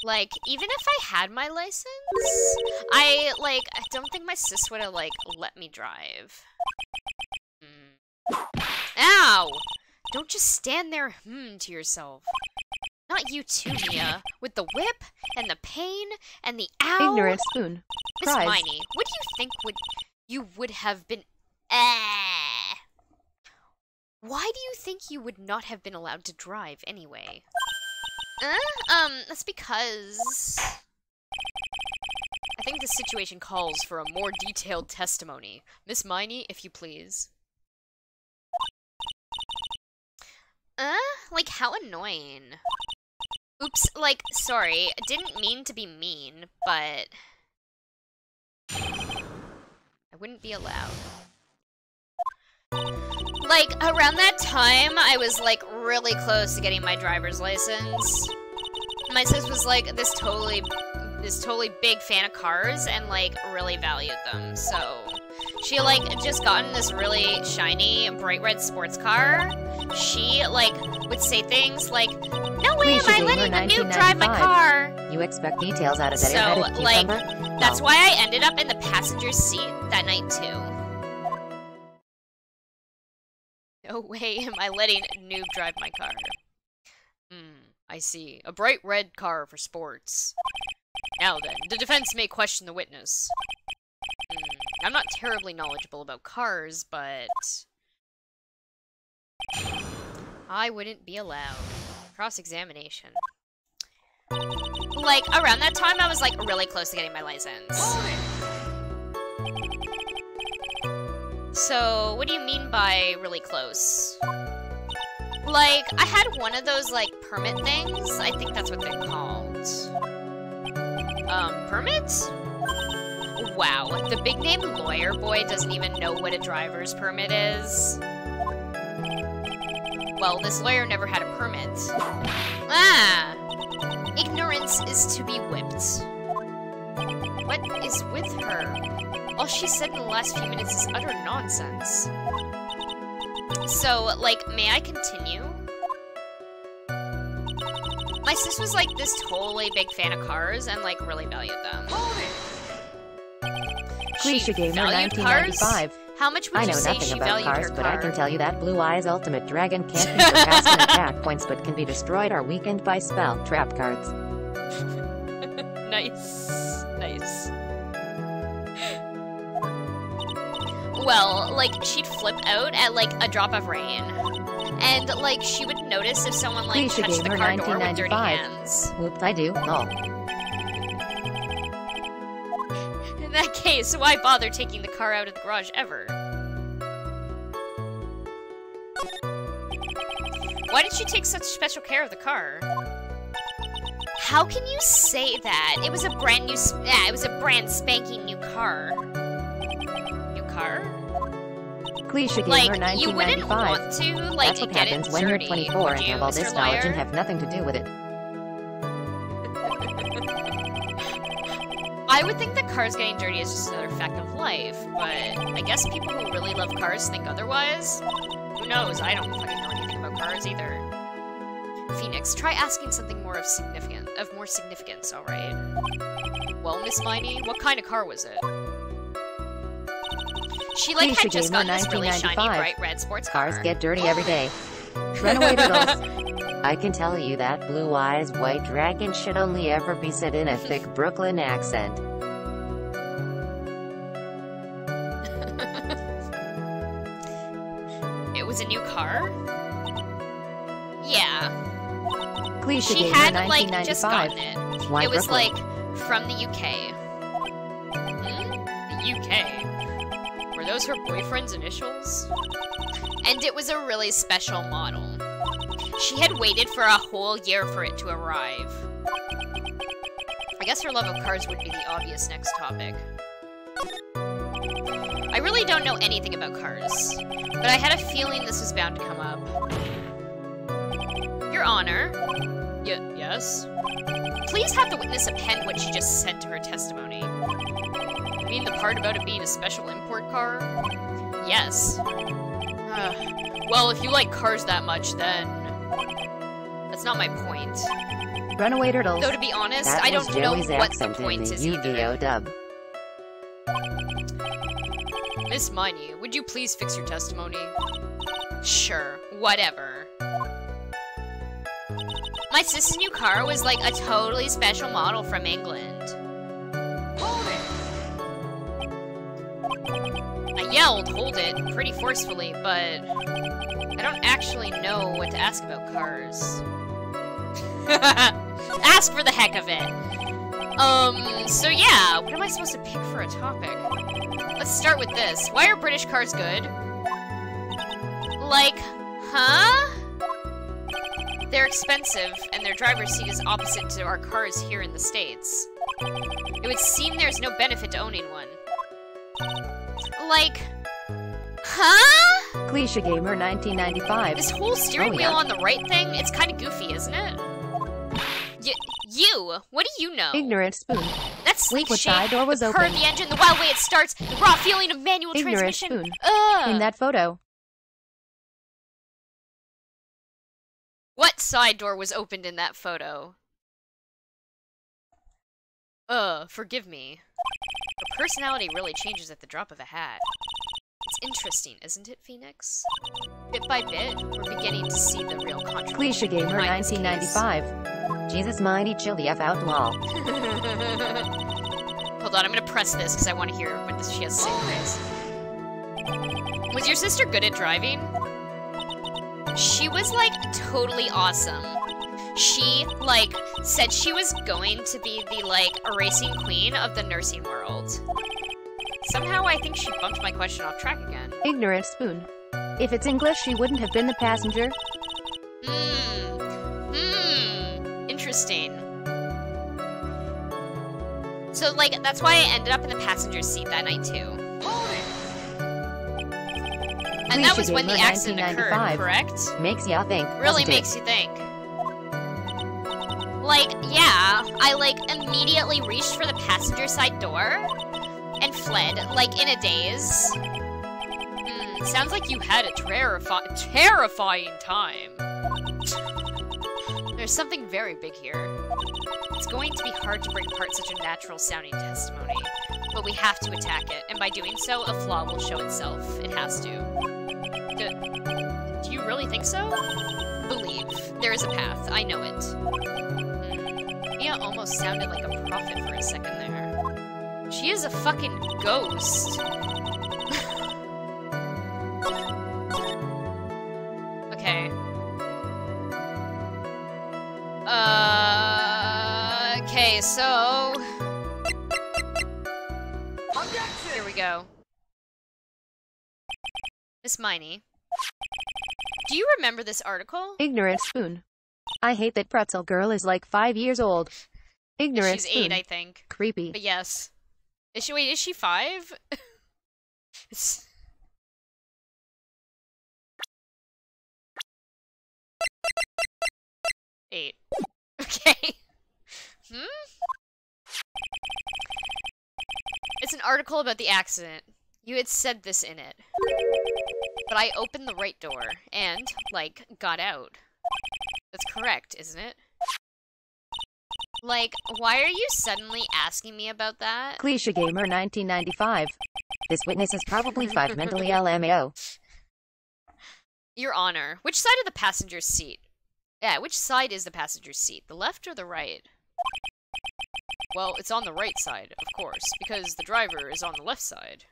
Like, even if I had my license, I don't think my sis would have, like, let me drive. Ow! Don't just stand there to yourself. Not you too, Mia. With the whip, and the pain, and the ow! Ignorant spoon. Miss Cries. Miney, what do you think you would have been... Why do you think you would not have been allowed to drive, anyway? That's because... I think the situation calls for a more detailed testimony. Miss Miney, if you please. Like, how annoying. Oops, like, sorry, I didn't mean to be mean, but... I wouldn't be allowed. Like, around that time, I was, like, really close to getting my driver's license. My sis was, like, this totally big fan of cars and, like, really valued them, so... She, like, just gotten this really shiny, bright red sports car. She, like, would say things like, "No way am I letting the noob drive my car!" You expect details out of that so, airheaded like, cucumber? that's why I ended up in the passenger seat that night, too. No way am I letting noob drive my car. I see. A bright red car for sports. Now then, the defense may question the witness. I'm not terribly knowledgeable about cars, but... I wouldn't be allowed. Cross-examination. Like, around that time, I was, like, really close to getting my license. So, what do you mean by really close? Like, I had one of those, like, permit things. I think that's what they're called. Permit? Wow, the big-name lawyer boy doesn't even know what a driver's permit is. Well, this lawyer never had a permit. Ah! Ignorance is to be whipped. What is with her? All she said in the last few minutes is utter nonsense. So, like, may I continue? My sis was, like, this totally big fan of cars and, like, really valued them. Cliche Gamer valued 1995. cars? How much would I you know say nothing she about valued cars, her but car? I can tell you that Blue Eyes Ultimate Dragon can't be surpassed in attack points but can be destroyed or weakened by spell trap cards. Nice. Nice. Well, like, she'd flip out at, like, a drop of rain. And, like, she would notice if someone, like, Cliche touched the Gamer car door with dirty 1995. hands. Whoops, I do. Lol. In that case, why bother taking the car out of the garage ever? Why did she take such special care of the car? How can you say that? It was a brand new, it was a brand spanking new car. New car? Cliche Gamer Like, you wouldn't 1995. want to, like, That's what get happens it when you're dirty, 24 would and you, have all Mr. this knowledge and Lawyer? have nothing to do with it. I would think that cars getting dirty is just another fact of life, but I guess people who really love cars think otherwise. Who knows? I don't fucking know anything about cars either. Phoenix, try asking something more of more significance, alright? Well, Miss Miney, what kind of car was it? She, like, had Cliche just Gamer gotten this really shiny, 1995. bright red sports car. Cars get dirty every day. Runaway Doodles. I can tell you that Blue Eyes White Dragon should only ever be said in a thick Brooklyn accent. It was a new car? Yeah. Cliche She Gamer had, like, just 1995. gotten it. Why It was, Brooklyn? like, from the UK. The UK? Were those her boyfriend's initials? And it was a really special model. She had waited for a whole year for it to arrive. I guess her love of cars would be the obvious next topic. I really don't know anything about cars, but I had a feeling this was bound to come up. Your Honor. Yes? Please have the witness append what she just said to her testimony. You mean the part about it being a special import car? Yes. Well, if you like cars that much, then... That's not my point. Runaway Turtles. Though, to be honest, That I was don't know Joey's what the accent point in the is Yu-Gi-Oh either. dub. Miss Miney, would you please fix your testimony? Sure, whatever. My sister's new car was like a totally special model from England. I yelled, "Hold it," pretty forcefully, but I don't actually know what to ask about cars. Ask for the heck of it. So yeah, what am I supposed to pick for a topic? Let's start with this. Why are British cars good? Like, huh? They're expensive, and their driver's seat is opposite to our cars here in the States. It would seem there's no benefit to owning one. Like, huh? Cliche Gamer 1995. This whole steering wheel on the right thing, it's kind of goofy, isn't it? You! What do you know? Ignorant Spoon. That's sleek Which shape, side door was the purr of open? the engine, the wild way it starts, the raw feeling of manual Ignorant transmission. Spoon. Ugh! In that photo. What side door was opened in that photo? Forgive me. Her personality really changes at the drop of a hat. It's interesting, isn't it, Phoenix? Bit by bit, we're beginning to see the real contradiction. Cliche Gamer behind this 1995. Jesus mighty chill the F out lol. Hold on, I'm gonna press this because I want to hear what she has to say for this. Was your sister good at driving? She was, like, totally awesome. She, like, said she was going to be the, like, racing queen of the nursing world. Somehow I think she bumped my question off track again. Ignorant Spoon. If it's English, she wouldn't have been the passenger. Interesting. So, like, that's why I ended up in the passenger seat that night, too. And that was when the accident occurred, correct? Makes ya think. Really makes you think. Like, yeah, I, like, immediately reached for the passenger side door and fled, like, in a daze. Sounds like you had a terrifying time. There's something very big here. It's going to be hard to break apart such a natural-sounding testimony, but we have to attack it, and by doing so, a flaw will show itself. It has to. Do you really think so? Believe. There is a path. I know it. Mia almost sounded like a prophet for a second there. She is a fucking ghost. Okay. Okay, so... Here we go. Miss Miney. Do you remember this article? Ignorant Spoon. I hate that pretzel girl is like 5 years old. Ignorant She's Spoon. 8, I think. Creepy. But yes. Wait, is she 5? Eight. Okay. It's an article about the accident. You had said this in it. But I opened the right door and, like, got out. That's correct, isn't it? Like, why are you suddenly asking me about that? Cliche Gamer 1995. This witness is probably 5 mentally LMAO. Your Honor, which side of the passenger's seat? Yeah, which side is the passenger's seat? The left or the right? Well, it's on the right side, of course, because the driver is on the left side.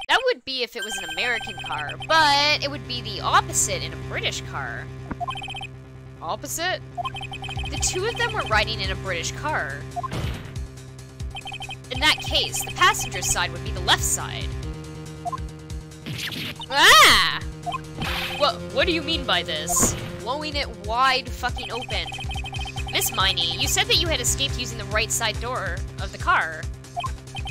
That would be if it was an American car, but it would be the opposite in a British car. Opposite? The two of them were riding in a British car. In that case, the passenger's side would be the left side. Ah! What do you mean by this? Blowing it wide fucking open. Miss Miney, you said that you had escaped using the right side door of the car.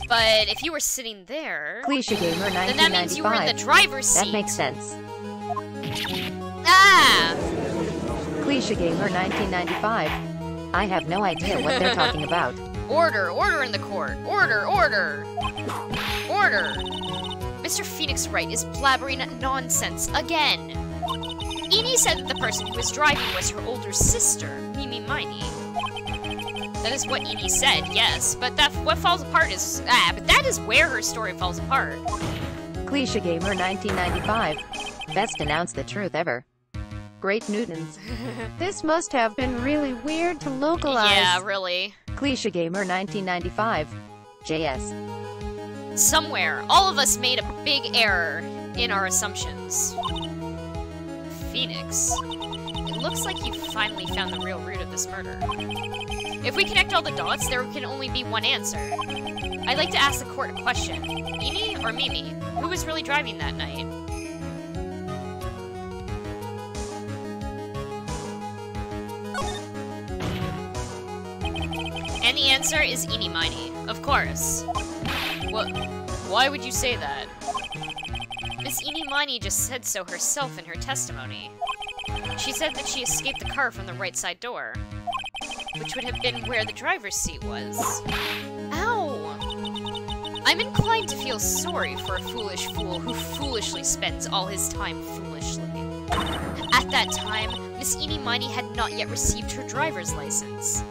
But if you were sitting there... Cliche Gamer 1995. Then that means you were in the driver's seat. That makes sense. Ah! Cliche Gamer 1995. I have no idea what they're talking about. Order! Order in the court! Order! Order! Order! Mr. Phoenix Wright is blabbering nonsense again. Edie said that the person who was driving was her older sister, Mimi Miney. That is what Edie said, yes, but what falls apart is... but that is where her story falls apart. Cliche Gamer 1995. Best announce the truth ever. Great Newtons. This must have been really weird to localize. Yeah, really. Cliche Gamer 1995. JS. Somewhere, all of us made a big error in our assumptions. Phoenix, it looks like you finally found the real root of this murder. If we connect all the dots, there can only be one answer. I'd like to ask the court a question. Eni or Mimi? Who was really driving that night? And the answer is Eni Miney, of course. What? Why would you say that? Miss Eenie Miney just said so herself in her testimony. She said that she escaped the car from the right side door, which would have been where the driver's seat was. Ow! I'm inclined to feel sorry for a foolish fool who foolishly spends all his time foolishly. At that time, Miss Eenie Miney had not yet received her driver's license.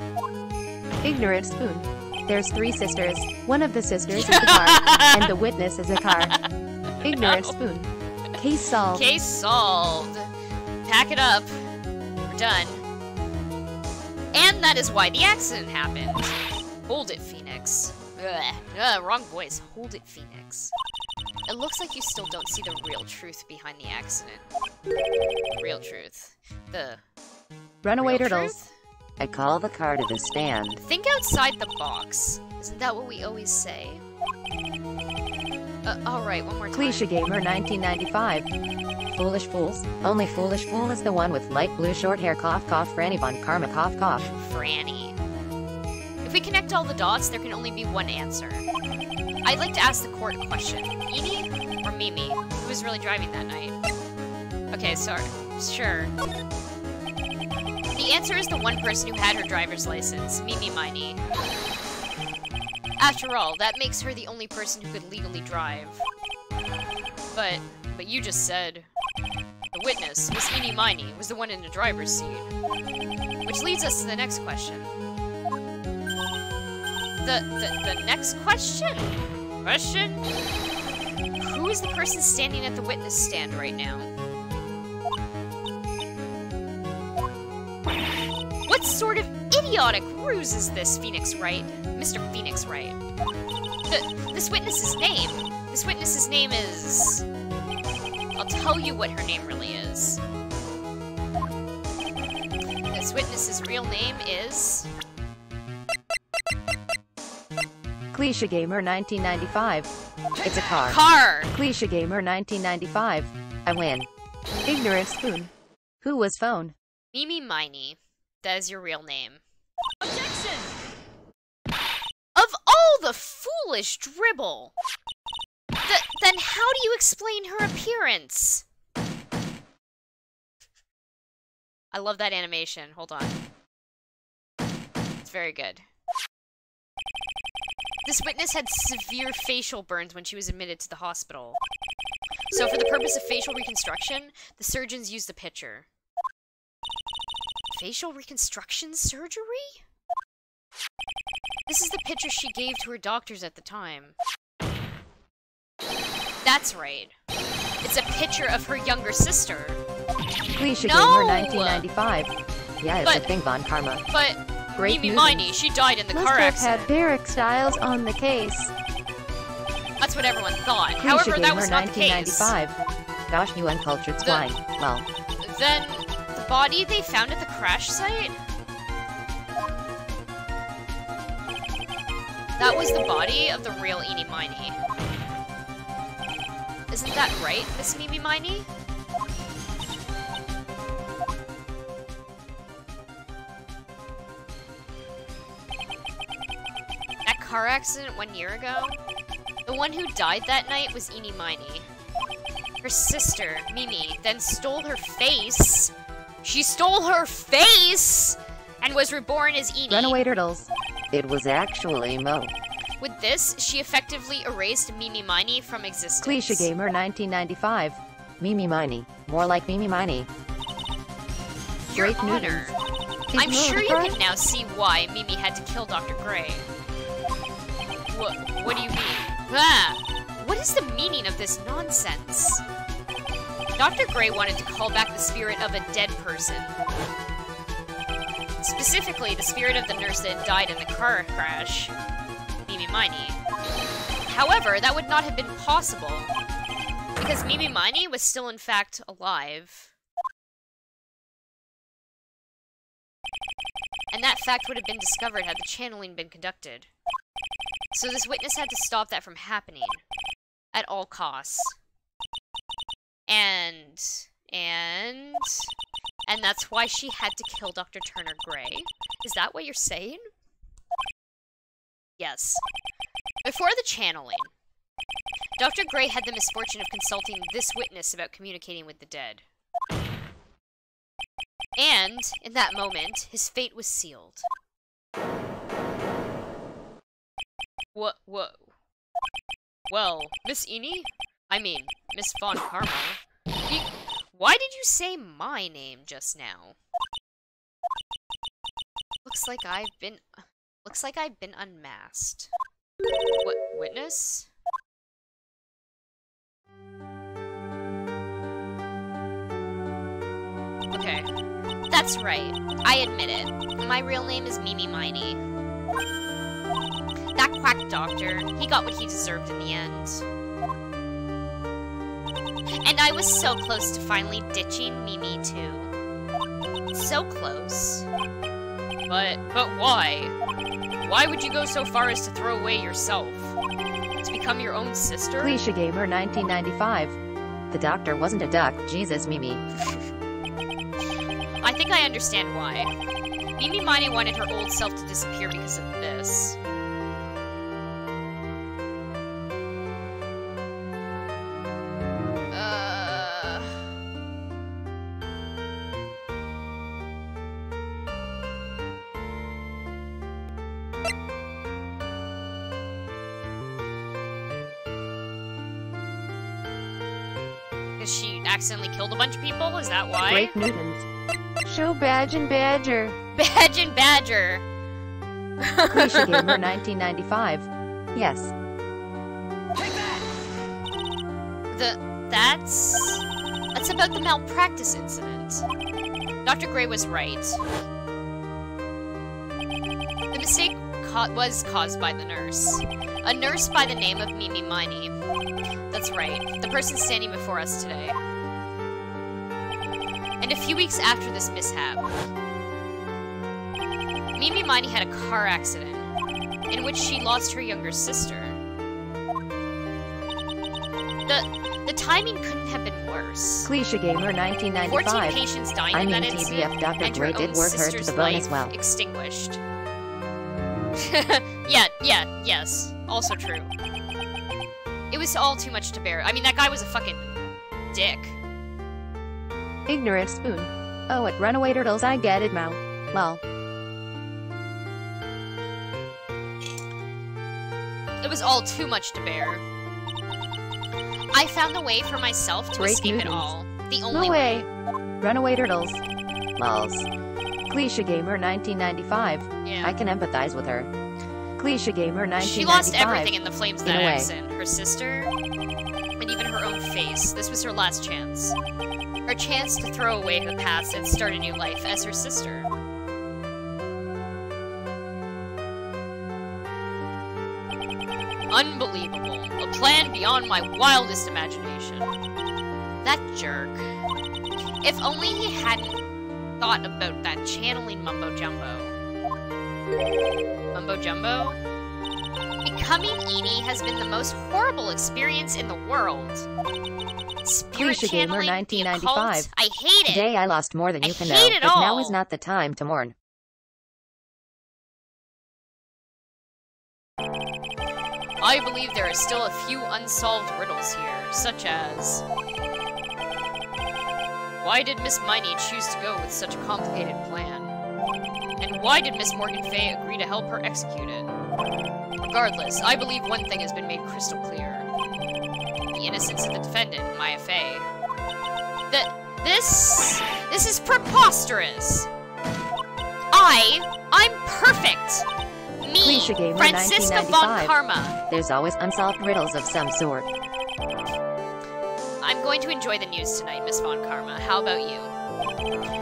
Ignorant spoon. There's 3 sisters. One of the sisters is a car, and the witness is a car. Ignorant spoon. Case solved. Case solved. Pack it up. We're done. And that is why the accident happened. Hold it, Phoenix. Wrong voice. Hold it, Phoenix. It looks like you still don't see the real truth behind the accident. Real truth. The Runaway real turtles. truth? I call the car to the stand. Think outside the box. Isn't that what we always say? Alright, one more time. Cliche Gamer 1995. Foolish fools. Only foolish fool is the one with light blue short hair. Cough cough. Franny Von Karma. Cough cough. Franny. If we connect all the dots, there can only be one answer. I'd like to ask the court a question. Eenie or Mimi? Who was really driving that night? Okay, sorry. Sure. The answer is the one person who had her driver's license, Mimi Miney. After all, that makes her the only person who could legally drive. But you just said the witness, Miss Eenie Miney, was the one in the driver's seat. Which leads us to the next question. The next question? Who is the person standing at the witness stand right now? What sort of idiotic ruse is this, Phoenix Wright? Mr. Phoenix Wright. This witness's name is... I'll tell you what her name really is. This witness's real name is... Cliche Gamer 1995. It's a car. Car! Cliche Gamer 1995. I win. Ignorant spoon. Who was phone? Mimi Miney. That is your real name. Objection! Of all the foolish dribble! Then how do you explain her appearance? I love that animation. Hold on. It's very good. This witness had severe facial burns when she was admitted to the hospital. So for the purpose of facial reconstruction, the surgeons used the picture. Facial reconstruction surgery? This is the picture she gave to her doctors at the time. That's right. It's a picture of her younger sister. Cliche No! Gamer 1995. Yeah, it's a thing, Von Karma. But Great Mimi news. Miney, she died in the Must car have accident. had Derek Styles on the case. That's what everyone thought. Cliche However, that Gamer was not the case. 1995. Gosh, you uncultured swine. Well, Then, the body they found at the crash site? That was the body of the real Eenie Miney. Isn't that right, Miss Mimi Miney? That car accident 1 year ago? The one who died that night was Eenie Miney. Her sister, Mimi, then stole her face. She stole her face! And was reborn as Eenie. Runaway turtles. it was actually Mo. With this, she effectively erased Mimi Miney from existence. Cliche Gamer 1995. Mimi Miney. More like Mimi Miney. Your Great news. Honor, Is I'm Mo sure the you car? can now see why Mimi had to kill Dr. Gray. What do you mean? Ah! What is the meaning of this nonsense? Dr. Gray wanted to call back the spirit of a dead person. Specifically, the spirit of the nurse that had died in the car crash, Mimi Miney. However, that would not have been possible, because Mimi Miney was still in fact alive. And that fact would have been discovered had the channeling been conducted. So this witness had to stop that from happening. At all costs. And that's why she had to kill Dr. Turner Gray? Is that what you're saying? Yes. Before the channeling, Dr. Gray had the misfortune of consulting this witness about communicating with the dead. And, in that moment, his fate was sealed. What? Well, Miss Eni? I mean, Miss Von Karma. Why did you say my name just now? Looks like I've been unmasked. What, witness? Okay. That's right. I admit it. My real name is Mimi Miney. That quack doctor, he got what he deserved in the end. And I was so close to finally ditching Mimi too. So close. But why? Why would you go so far as to throw away yourself? To become your own sister? Cliche Gamer 1995. The doctor wasn't a duck, Jesus Mimi. I think I understand why. Mimi Miney wanted her old self to disappear because of this. Because she accidentally killed a bunch of people? Is that why? Great Newtons. Show Badge and Badger. Badge and Badger! Cliche Gamer 1995. Yes. That's about the malpractice incident. Dr. Gray was right. The mistake was caused by the nurse. A nurse by the name of Mimi Miney. That's right, the person standing before us today. And a few weeks after this mishap, Mimi Miney had a car accident in which she lost her younger sister. The timing couldn't have been worse. Cliche Gamer 1995. 14 patients dying in that incident, TBF Dr. and Gray her did own work her to sister's the bone life as well. extinguished. Yes. Also true. It was all too much to bear. I mean, that guy was a fucking dick. Ignorant Spoon. Oh, at Runaway Turtles I get it, Mao. Lol. It was all too much to bear. I found a way for myself to Great escape it Newtons. all. The only No way. Runaway Turtles. Lols. Cliche Gamer 1995. Yeah. I can empathize with her. Cliche Gamer 1995. She lost everything in the flames of In that a way. accident. Her sister, and even her own face. This was her last chance. Her chance to throw away her past and start a new life as her sister. Unbelievable. A plan beyond my wildest imagination. That jerk. If only he hadn't thought about that channeling mumbo-jumbo. Mumbo-jumbo? Becoming Eni has been the most horrible experience in the world. Spirit Cliche Gamer channeling, the 1995. occult, I hate it! Today I lost more than you I can hate know, it but now all. is not the time to mourn. I believe there are still a few unsolved riddles here, such as... Why did Miss Miney choose to go with such a complicated plan? And why did Miss Morgan Fay agree to help her execute it? Regardless, I believe one thing has been made crystal clear. The innocence of the defendant, Maya Fay. This is preposterous! I'm perfect! Me, Cliche Gamer Francisca von 1995. Karma. There's always unsolved riddles of some sort. I'm going to enjoy the news tonight, Miss Von Karma. How about you?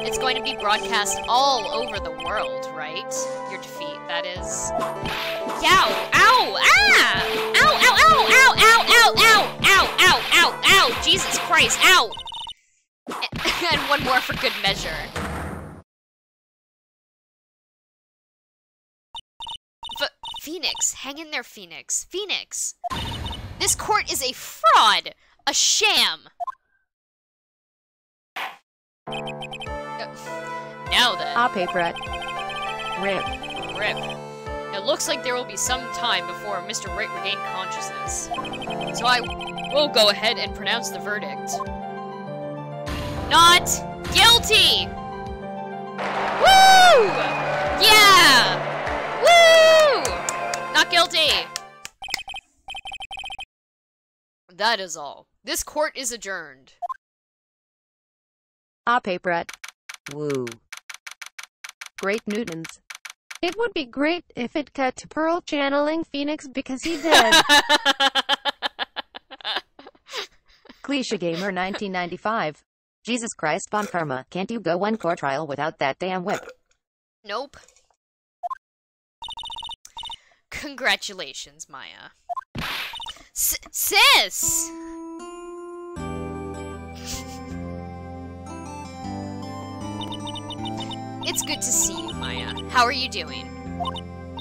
It's going to be broadcast all over the world, right? Your defeat, that is... Yow! Ow! Ah! Ow! Ow! Ow! Ow! Ow! Ow! Ow! Ow! Ow! Ow! Ow! Jesus Christ! Ow! And one more for good measure. Phoenix, hang in there, Phoenix. Phoenix! This court is a fraud! A sham! Now then. Ah, paperette. Rip. Rip. It looks like there will be some time before Mr. Wright regained consciousness. So I will go ahead and pronounce the verdict. Not guilty! Woo! Yeah! Woo! Not guilty! That is all. This court is adjourned. Paperette. Woo. Great Newtons. It would be great if it cut to Pearl channeling Phoenix because he did. Cliche Gamer 1995. Jesus Christ, Bon Karma, can't you go one court trial without that damn whip? Nope. Congratulations, Maya. Sis! It's good to see you, Maya. How are you doing?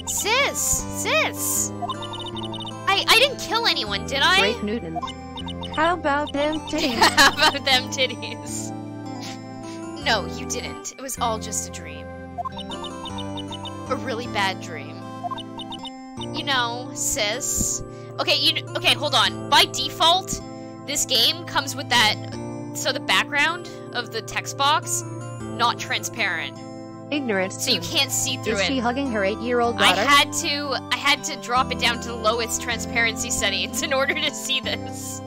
Sis! I didn't kill anyone, did I? Great Newtons. How about them titties? How about them titties? No, you didn't. It was all just a dream. A really bad dream. You know, sis. Okay, hold on. By default, this game comes with that. So the background of the text box, not transparent. Ignorant. So you can't see through it. Is she hugging her 8-year-old daughter? I had to drop it down to the lowest transparency settings in order to see this.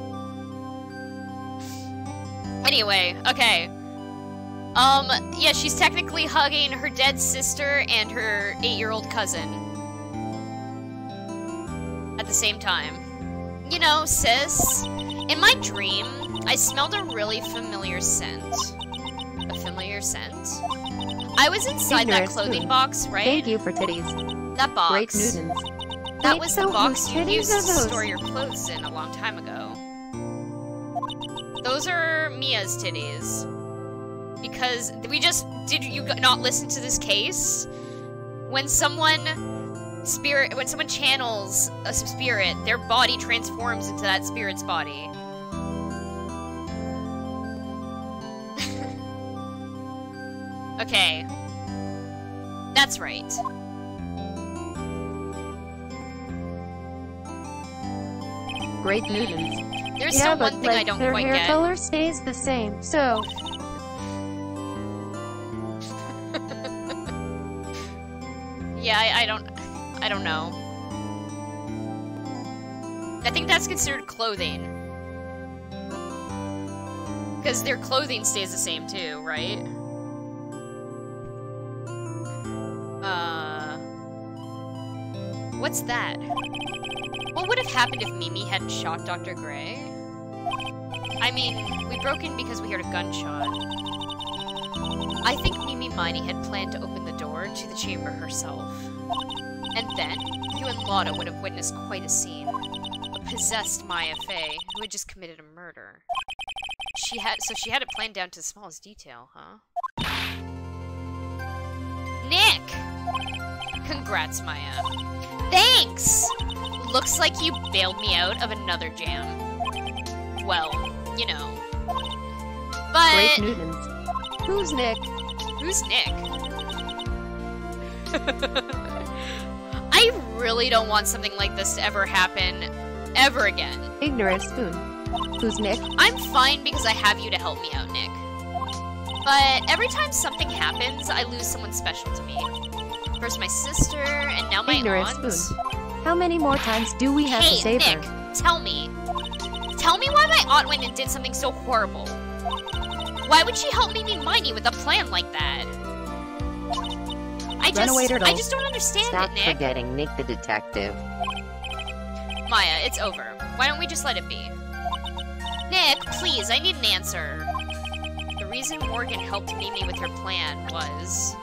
Anyway, okay. Yeah, she's technically hugging her dead sister and her 8-year-old cousin. At the same time. You know, sis, in my dream, I smelled a really familiar scent. A familiar scent? I was inside that clothing box, right? Thank you for titties. That box. Great Newtons. That was the box you used to those? store your clothes in a long time ago. Those are Mia's titties. Because did you not listen to this case? When someone channels a spirit, their body transforms into that spirit's body. Okay. That's right. Great Newtons. There's still one thing I don't their quite hair get. color stays the same, so... Yeah, I don't know. I think that's considered clothing. Because their clothing stays the same too, right? What's that? What would have happened if Mimi hadn't shot Dr. Gray? I mean, we broke in because we heard a gunshot. I think Mimi Miney had planned to open the door to the chamber herself. And then, you and Lotta would have witnessed quite a scene. A possessed Maya Fey, who had just committed a murder. So she had it planned down to the smallest detail, huh? Nick! Congrats, Maya. Thanks! Looks like you bailed me out of another jam. Well, you know. But... Great Newtons. Who's Nick? Who's Nick? I really don't want something like this to ever happen, ever again. Ignorant Spoon. Who's Nick? I'm fine because I have you to help me out, Nick. But every time something happens, I lose someone special to me. First my sister, and now my Ignorant aunt. Spoon. How many more times do we have to save Nick, her? Tell me. Tell me why my aunt went and did something so horrible. Why would she help Mimi Miney with a plan like that? I just don't understand Stop it, Nick. forgetting Nick the detective. Maya, it's over. Why don't we just let it be? Nick, please, I need an answer. The reason Morgan helped Mimi with her plan was...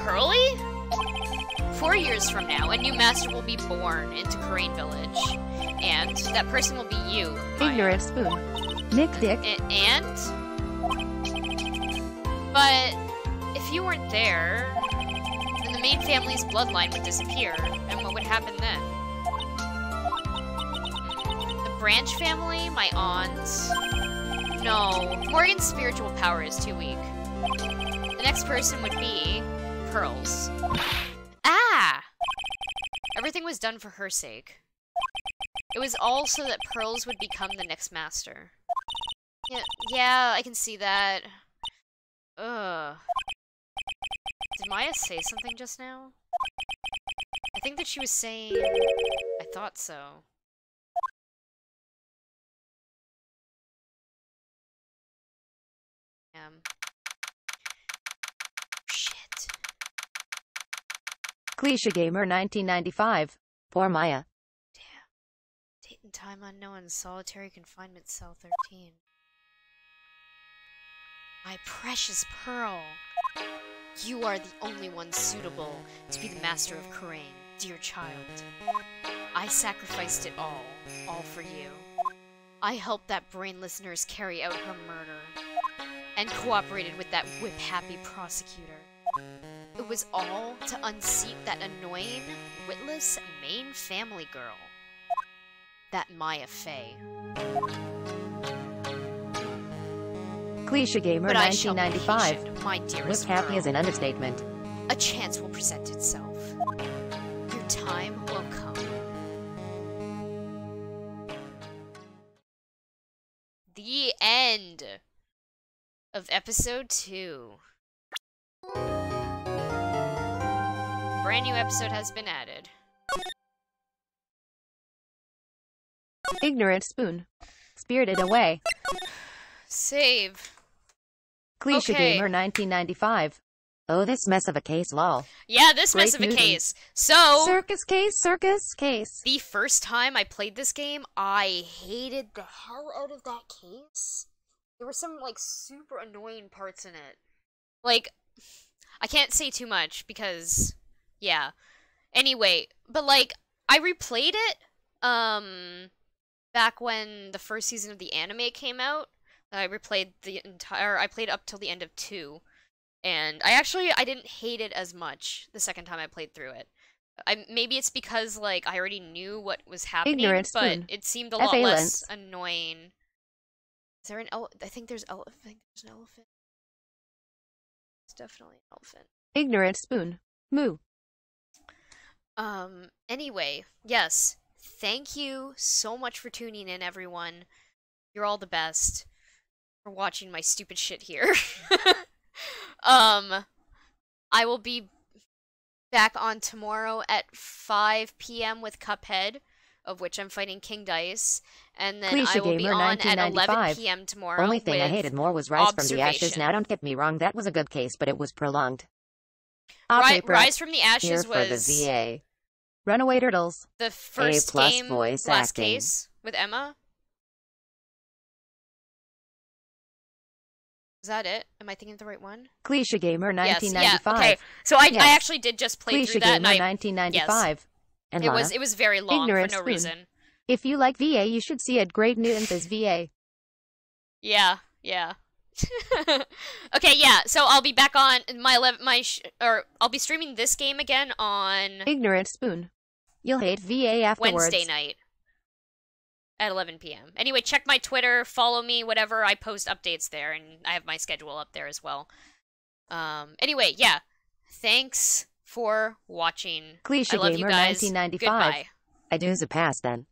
Pearly? 4 years from now, a new master will be born into Crane Village. And that person will be you, Maya. Ignorant Spoon. Nick Dick. And? But if you weren't there, then the main family's bloodline would disappear. And what would happen then? The Branch family, my aunt, no. Morgan's spiritual power is too weak. The next person would be Pearls. Ah! Everything was done for her sake. It was all so that Pearls would become the next master. Yeah, I can see that. Ugh. Did Maya say something just now? I think that she was saying... I thought so. Shit. Cliche Gamer 1995. Poor Maya. Damn. Date and time unknown. Solitary confinement cell 13. My precious Pearl. You are the only one suitable to be the master of Karain, dear child. I sacrificed it all for you. I helped that brainless nurse carry out her murder, and cooperated with that whip-happy prosecutor. It was all to unseat that annoying, witless main family girl. That Maya Fey. Cliche Gamer But I shall be 1995. patient, my dearest Whip-happy Pearl. is an understatement. A chance will present itself. Your time will come. The end of episode 2. Brand new episode has been added. Ignorant Spoon. Spirited Away. Save. Cliche Okay. Gamer 1995. Oh, this mess of a case, lol. Yeah, this mess of Great a Newton. case. So, Circus case. the first time I played this game, I hated the hell out of that case. There were some, like, super annoying parts in it. Like, I can't say too much because, yeah. Anyway, but, like, I replayed it, back when the first season of the anime came out. I replayed I played up till the end of 2. And I didn't hate it as much the second time I played through it. Maybe it's because, like, I already knew what was happening, Ignorant but Spoon. it seemed a lot FA less lens. annoying. Is there an I think there's an elephant. It's definitely an elephant. Ignorant Spoon. Moo. Anyway, yes. Thank you so much for tuning in, everyone. You're all the best for watching my stupid shit here. I will be back on tomorrow at 5 p.m. with Cuphead, of which I'm fighting King Dice, and then Cliche I will be Gamer on at 11 1995. p.m. tomorrow. Only thing I with hated more was Rise from the Ashes. Observation. Now don't get me wrong, that was a good case, but it was prolonged. Rise from the Here Ashes for the was VA. Runaway Turtles. the first A+ game, voice last acting. case with Emma. Is that it? Am I thinking of the right one? Cliche Gamer Yes, 1995. yeah, okay. So I Yes. actually did just play Cliche through that, Gamer and 1995. And it Lana, was very long Ignorant for no Spoon. reason. If you like VA, you should see it. Great Newton's as VA. Yeah. Okay, yeah. So I'll be back on I'll be streaming this game again on Ignorant Spoon. You'll hate VA afterwards. Wednesday night at 11 p.m. Anyway, check my Twitter, follow me, whatever. I post updates there, and I have my schedule up there as well. Anyway, yeah. Thanks for watching. Cliche I love you Gamer guys. 1995. Goodbye. I do's a pass then.